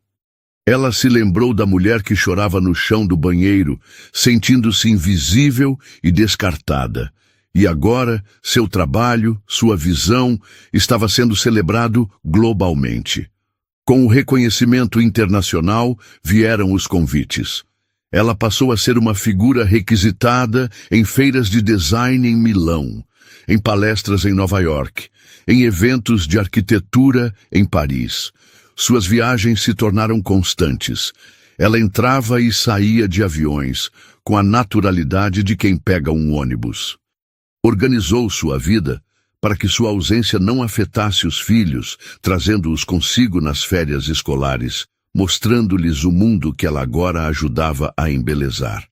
Ela se lembrou da mulher que chorava no chão do banheiro, sentindo-se invisível e descartada. E agora, seu trabalho, sua visão, estava sendo celebrado globalmente. Com o reconhecimento internacional, vieram os convites. Ela passou a ser uma figura requisitada em feiras de design em Milão, em palestras em Nova York, em eventos de arquitetura em Paris. Suas viagens se tornaram constantes. Ela entrava e saía de aviões, com a naturalidade de quem pega um ônibus. Organizou sua vida para que sua ausência não afetasse os filhos, trazendo-os consigo nas férias escolares, mostrando-lhes o mundo que ela agora ajudava a embelezar.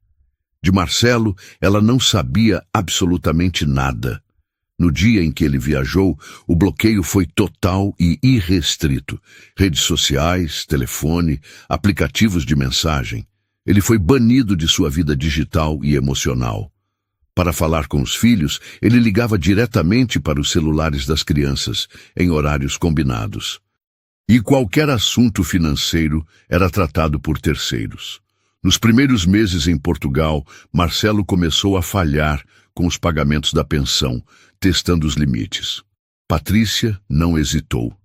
De Marcelo, ela não sabia absolutamente nada. No dia em que ele viajou, o bloqueio foi total e irrestrito. Redes sociais, telefone, aplicativos de mensagem. Ele foi banido de sua vida digital e emocional. Para falar com os filhos, ele ligava diretamente para os celulares das crianças, em horários combinados. E qualquer assunto financeiro era tratado por terceiros. Nos primeiros meses em Portugal, Marcelo começou a falhar com os pagamentos da pensão, testando os limites. Patrícia não hesitou.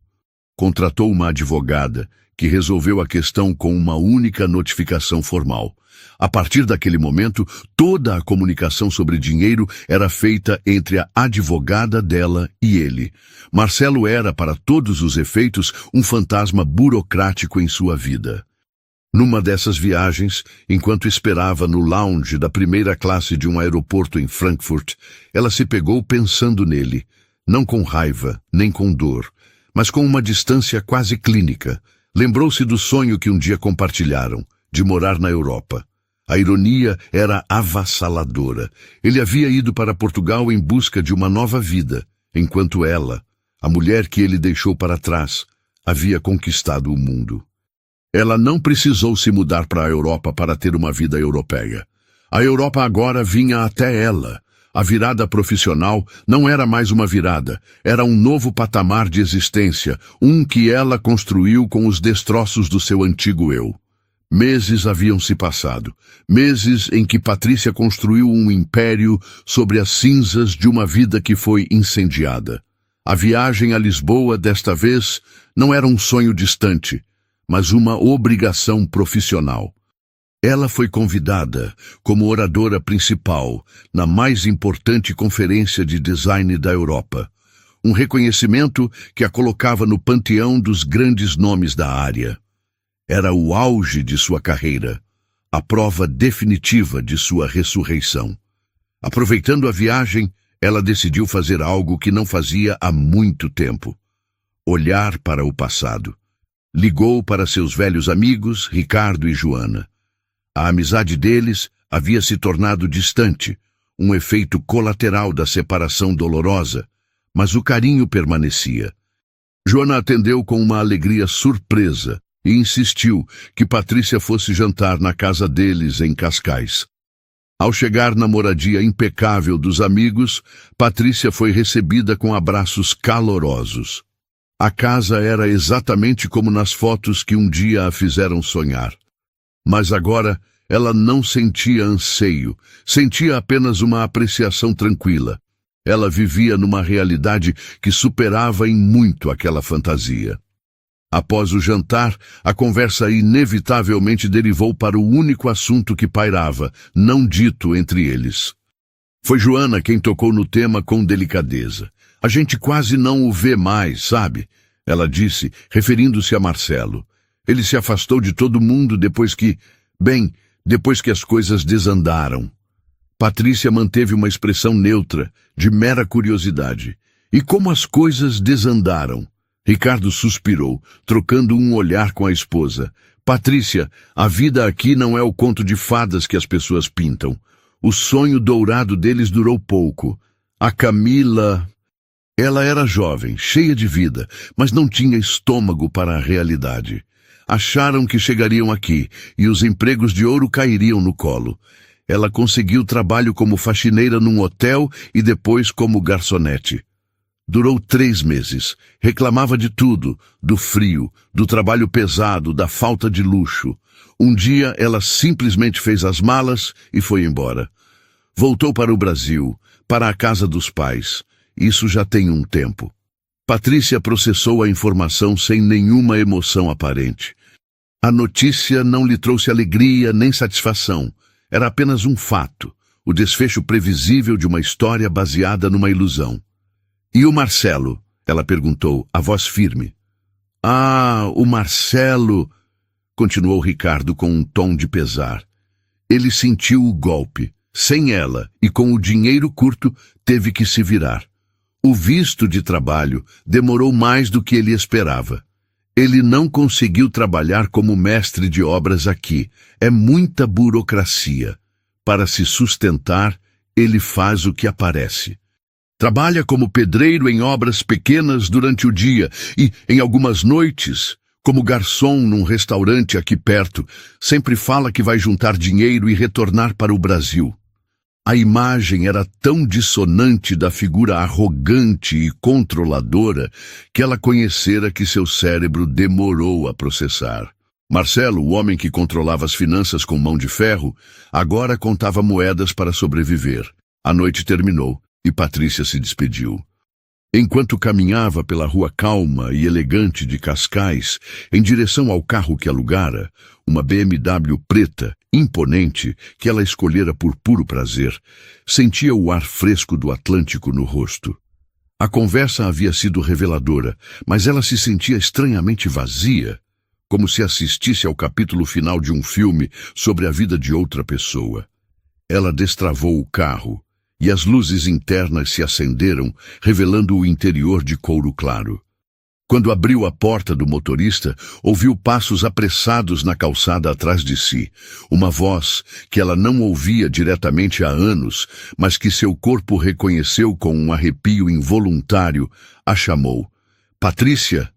Contratou uma advogada que resolveu a questão com uma única notificação formal. A partir daquele momento, toda a comunicação sobre dinheiro era feita entre a advogada dela e ele. Marcelo era, para todos os efeitos, um fantasma burocrático em sua vida. Numa dessas viagens, enquanto esperava no lounge da primeira classe de um aeroporto em Frankfurt, ela se pegou pensando nele, não com raiva, nem com dor, mas com uma distância quase clínica. Lembrou-se do sonho que um dia compartilharam, de morar na Europa. A ironia era avassaladora. Ele havia ido para Portugal em busca de uma nova vida, enquanto ela, a mulher que ele deixou para trás, havia conquistado o mundo. Ela não precisou se mudar para a Europa para ter uma vida europeia. A Europa agora vinha até ela. A virada profissional não era mais uma virada, era um novo patamar de existência, um que ela construiu com os destroços do seu antigo eu. Meses haviam se passado, meses em que Patrícia construiu um império sobre as cinzas de uma vida que foi incendiada. A viagem a Lisboa, desta vez, não era um sonho distante, mas uma obrigação profissional. Ela foi convidada como oradora principal na mais importante conferência de design da Europa, um reconhecimento que a colocava no panteão dos grandes nomes da área. Era o auge de sua carreira, a prova definitiva de sua ressurreição. Aproveitando a viagem, ela decidiu fazer algo que não fazia há muito tempo: olhar para o passado. Ligou para seus velhos amigos, Ricardo e Joana. A amizade deles havia se tornado distante, um efeito colateral da separação dolorosa, mas o carinho permanecia. Joana atendeu com uma alegria surpresa e insistiu que Patrícia fosse jantar na casa deles em Cascais. Ao chegar na moradia impecável dos amigos, Patrícia foi recebida com abraços calorosos. A casa era exatamente como nas fotos que um dia a fizeram sonhar. Mas agora ela não sentia anseio, sentia apenas uma apreciação tranquila. Ela vivia numa realidade que superava em muito aquela fantasia. Após o jantar, a conversa inevitavelmente derivou para o único assunto que pairava, não dito entre eles. Foi Joana quem tocou no tema com delicadeza. A gente quase não o vê mais, sabe? Ela disse, referindo-se a Marcelo. Ele se afastou de todo mundo depois que as coisas desandaram. Patrícia manteve uma expressão neutra, de mera curiosidade. E como as coisas desandaram? Ricardo suspirou, trocando um olhar com a esposa. Patrícia, a vida aqui não é o conto de fadas que as pessoas pintam. O sonho dourado deles durou pouco. A Camila... Ela era jovem, cheia de vida, mas não tinha estômago para a realidade. Acharam que chegariam aqui e os empregos de ouro cairiam no colo. Ela conseguiu trabalho como faxineira num hotel e depois como garçonete. Durou 3 meses. Reclamava de tudo, do frio, do trabalho pesado, da falta de luxo. Um dia ela simplesmente fez as malas e foi embora. Voltou para o Brasil, para a casa dos pais. Isso já tem um tempo. Patrícia processou a informação sem nenhuma emoção aparente. A notícia não lhe trouxe alegria nem satisfação. Era apenas um fato, o desfecho previsível de uma história baseada numa ilusão. E o Marcelo? Ela perguntou, a voz firme. Ah, o Marcelo, continuou Ricardo com um tom de pesar. Ele sentiu o golpe. Sem ela e com o dinheiro curto, teve que se virar. O visto de trabalho demorou mais do que ele esperava. Ele não conseguiu trabalhar como mestre de obras aqui. É muita burocracia. Para se sustentar, ele faz o que aparece. Trabalha como pedreiro em obras pequenas durante o dia e, em algumas noites, como garçom num restaurante aqui perto, sempre fala que vai juntar dinheiro e retornar para o Brasil. A imagem era tão dissonante da figura arrogante e controladora que ela conhecera que seu cérebro demorou a processar. Marcelo, o homem que controlava as finanças com mão de ferro, agora contava moedas para sobreviver. A noite terminou e Patrícia se despediu. Enquanto caminhava pela rua calma e elegante de Cascais, em direção ao carro que alugara, uma BMW preta, imponente, que ela escolhera por puro prazer, sentia o ar fresco do Atlântico no rosto. A conversa havia sido reveladora, mas ela se sentia estranhamente vazia, como se assistisse ao capítulo final de um filme sobre a vida de outra pessoa. Ela destravou o carro, e as luzes internas se acenderam, revelando o interior de couro claro. Quando abriu a porta do motorista, ouviu passos apressados na calçada atrás de si. Uma voz que ela não ouvia diretamente há anos, mas que seu corpo reconheceu com um arrepio involuntário, a chamou. Patrícia!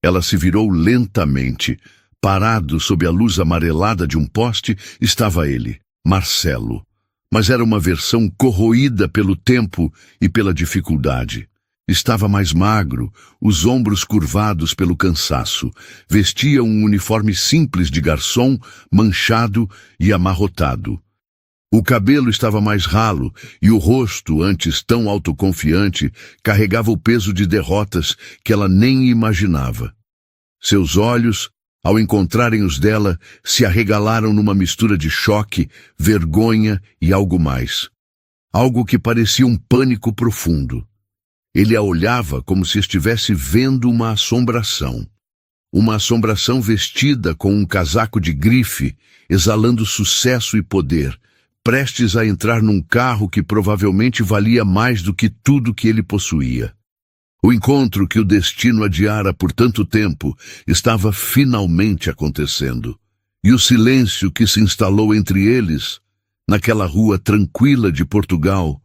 Ela se virou lentamente. Parado sob a luz amarelada de um poste, estava ele, Marcelo. Mas era uma versão corroída pelo tempo e pela dificuldade. Estava mais magro, os ombros curvados pelo cansaço. Vestia um uniforme simples de garçom, manchado e amarrotado. O cabelo estava mais ralo e o rosto, antes tão autoconfiante, carregava o peso de derrotas que ela nem imaginava. Seus olhos, ao encontrarem os dela, se arregalaram numa mistura de choque, vergonha e algo mais. Algo que parecia um pânico profundo. Ele a olhava como se estivesse vendo uma assombração. Uma assombração vestida com um casaco de grife, exalando sucesso e poder, prestes a entrar num carro que provavelmente valia mais do que tudo que ele possuía. O encontro que o destino adiara por tanto tempo estava finalmente acontecendo. E o silêncio que se instalou entre eles, naquela rua tranquila de Portugal,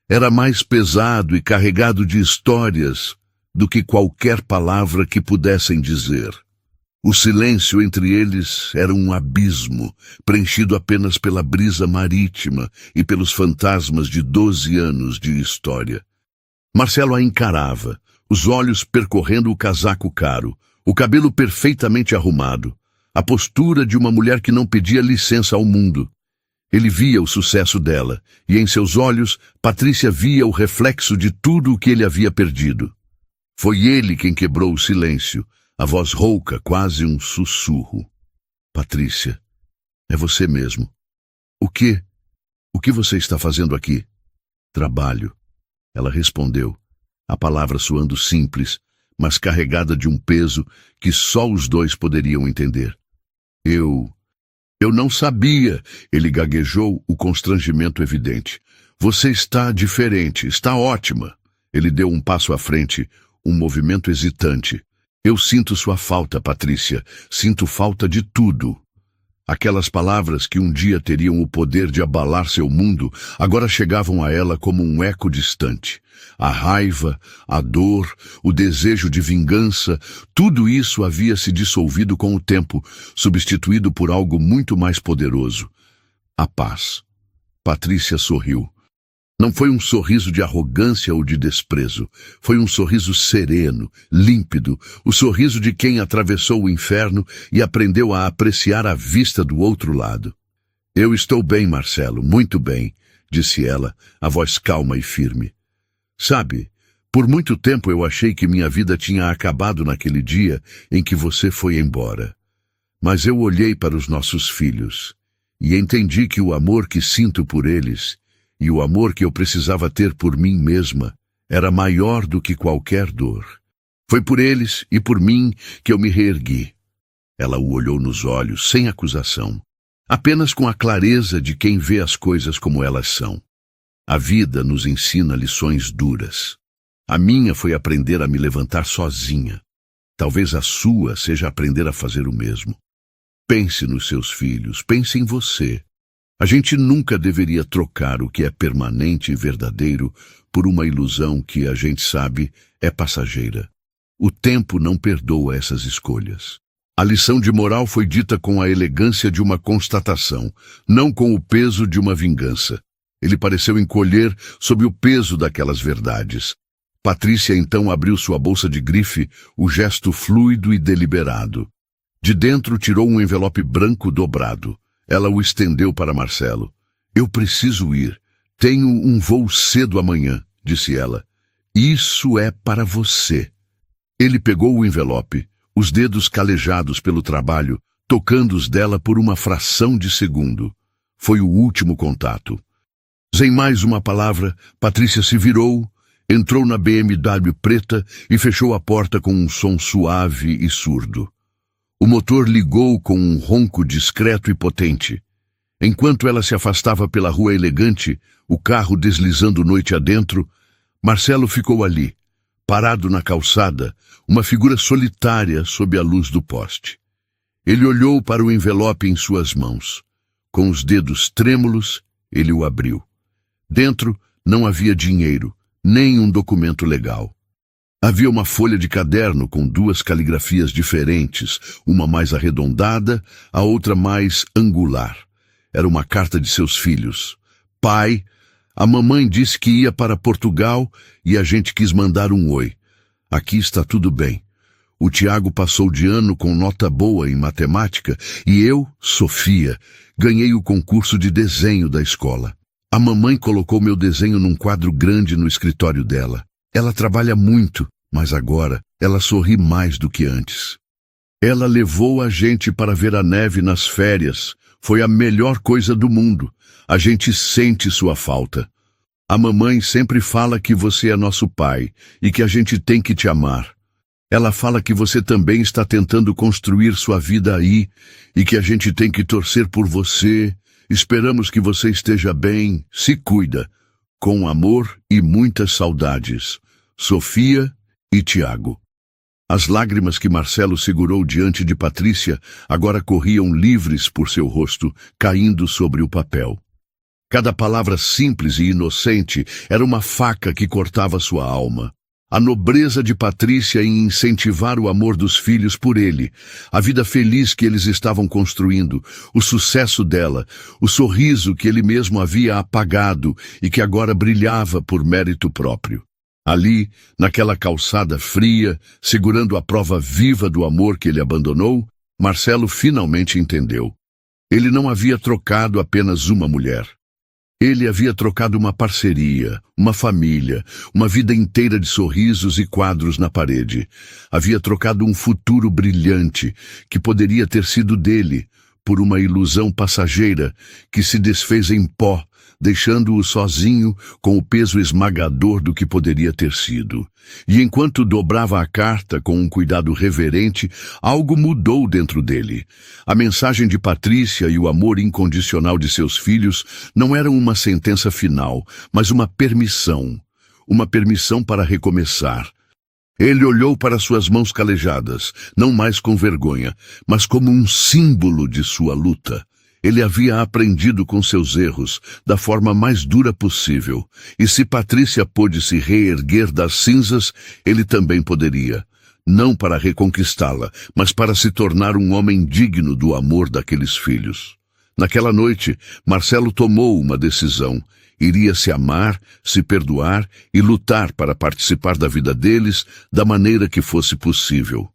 era mais pesado e carregado de histórias do que qualquer palavra que pudessem dizer. O silêncio entre eles era um abismo, preenchido apenas pela brisa marítima e pelos fantasmas de 12 anos de história. Marcelo a encarava, os olhos percorrendo o casaco caro, o cabelo perfeitamente arrumado, a postura de uma mulher que não pedia licença ao mundo. Ele via o sucesso dela, e em seus olhos, Patrícia via o reflexo de tudo o que ele havia perdido. Foi ele quem quebrou o silêncio, a voz rouca, quase um sussurro. Patrícia, é você mesmo. O quê? O que você está fazendo aqui? Trabalho. Ela respondeu, a palavra soando simples, mas carregada de um peso que só os dois poderiam entender. Eu não sabia, ele gaguejou, o constrangimento evidente. Você está diferente, está ótima. Ele deu um passo à frente, um movimento hesitante. Eu sinto sua falta, Patrícia, sinto falta de tudo. Aquelas palavras que um dia teriam o poder de abalar seu mundo, agora chegavam a ela como um eco distante. A raiva, a dor, o desejo de vingança, tudo isso havia se dissolvido com o tempo, substituído por algo muito mais poderoso. A paz. Patrícia sorriu. Não foi um sorriso de arrogância ou de desprezo. Foi um sorriso sereno, límpido, o sorriso de quem atravessou o inferno e aprendeu a apreciar a vista do outro lado. Eu estou bem, Marcelo, muito bem, disse ela, a voz calma e firme. Sabe, por muito tempo eu achei que minha vida tinha acabado naquele dia em que você foi embora. Mas eu olhei para os nossos filhos e entendi que o amor que sinto por eles e o amor que eu precisava ter por mim mesma era maior do que qualquer dor. Foi por eles e por mim que eu me reergui. Ela o olhou nos olhos, sem acusação, apenas com a clareza de quem vê as coisas como elas são. A vida nos ensina lições duras. A minha foi aprender a me levantar sozinha. Talvez a sua seja aprender a fazer o mesmo. Pense nos seus filhos, pense em você. A gente nunca deveria trocar o que é permanente e verdadeiro por uma ilusão que, a gente sabe, é passageira. O tempo não perdoa essas escolhas. A lição de moral foi dita com a elegância de uma constatação, não com o peso de uma vingança. Ele pareceu encolher sob o peso daquelas verdades. Patrícia então abriu sua bolsa de grife, o gesto fluido e deliberado. De dentro tirou um envelope branco dobrado. Ela o estendeu para Marcelo. Eu preciso ir. Tenho um voo cedo amanhã, disse ela. Isso é para você. Ele pegou o envelope, os dedos calejados pelo trabalho, tocando-os dela por uma fração de segundo. Foi o último contato. Sem mais uma palavra, Patrícia se virou, entrou na BMW preta e fechou a porta com um som suave e surdo. O motor ligou com um ronco discreto e potente. Enquanto ela se afastava pela rua elegante, o carro deslizando noite adentro, Marcelo ficou ali, parado na calçada, uma figura solitária sob a luz do poste. Ele olhou para o envelope em suas mãos. Com os dedos trêmulos, ele o abriu. Dentro não havia dinheiro, nem um documento legal. Havia uma folha de caderno com duas caligrafias diferentes, uma mais arredondada, a outra mais angular. Era uma carta de seus filhos. Pai, a mamãe disse que ia para Portugal e a gente quis mandar um oi. Aqui está tudo bem. O Tiago passou de ano com nota boa em matemática e eu, Sofia, ganhei o concurso de desenho da escola. A mamãe colocou meu desenho num quadro grande no escritório dela. Ela trabalha muito, mas agora ela sorri mais do que antes. Ela levou a gente para ver a neve nas férias. Foi a melhor coisa do mundo. A gente sente sua falta. A mamãe sempre fala que você é nosso pai e que a gente tem que te amar. Ela fala que você também está tentando construir sua vida aí e que a gente tem que torcer por você. Esperamos que você esteja bem. Se cuida. Com amor e muitas saudades. Sofia e Tiago. As lágrimas que Marcelo segurou diante de Patrícia agora corriam livres por seu rosto, caindo sobre o papel. Cada palavra simples e inocente era uma faca que cortava sua alma. A nobreza de Patrícia em incentivar o amor dos filhos por ele, a vida feliz que eles estavam construindo, o sucesso dela, o sorriso que ele mesmo havia apagado e que agora brilhava por mérito próprio. Ali, naquela calçada fria, segurando a prova viva do amor que ele abandonou, Marcelo finalmente entendeu. Ele não havia trocado apenas uma mulher. Ele havia trocado uma parceria, uma família, uma vida inteira de sorrisos e quadros na parede. Havia trocado um futuro brilhante, que poderia ter sido dele, por uma ilusão passageira que se desfez em pó, deixando-o sozinho com o peso esmagador do que poderia ter sido. E enquanto dobrava a carta com um cuidado reverente, algo mudou dentro dele. A mensagem de Patrícia e o amor incondicional de seus filhos não eram uma sentença final, mas uma permissão para recomeçar. Ele olhou para suas mãos calejadas, não mais com vergonha, mas como um símbolo de sua luta. Ele havia aprendido com seus erros, da forma mais dura possível, e se Patrícia pôde se reerguer das cinzas, ele também poderia. Não para reconquistá-la, mas para se tornar um homem digno do amor daqueles filhos. Naquela noite, Marcelo tomou uma decisão. Iria se amar, se perdoar e lutar para participar da vida deles da maneira que fosse possível.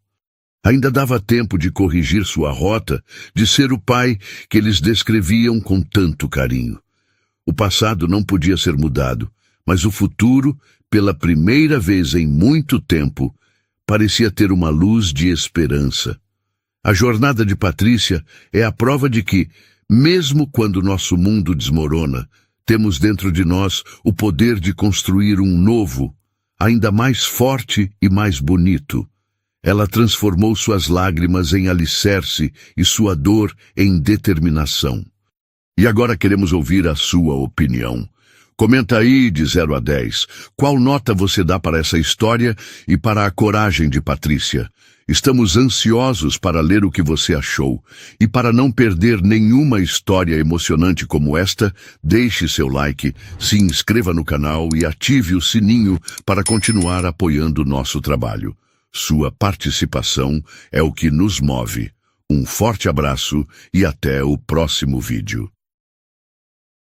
Ainda dava tempo de corrigir sua rota, de ser o pai que eles descreviam com tanto carinho. O passado não podia ser mudado, mas o futuro, pela primeira vez em muito tempo, parecia ter uma luz de esperança. A jornada de Patrícia é a prova de que, mesmo quando nosso mundo desmorona, temos dentro de nós o poder de construir um novo, ainda mais forte e mais bonito. Ela transformou suas lágrimas em alicerce e sua dor em determinação. E agora queremos ouvir a sua opinião. Comenta aí de 0 a 10. Qual nota você dá para essa história e para a coragem de Patrícia? Estamos ansiosos para ler o que você achou. E para não perder nenhuma história emocionante como esta, deixe seu like, se inscreva no canal e ative o sininho para continuar apoiando nosso trabalho. Sua participação é o que nos move. Um forte abraço e até o próximo vídeo.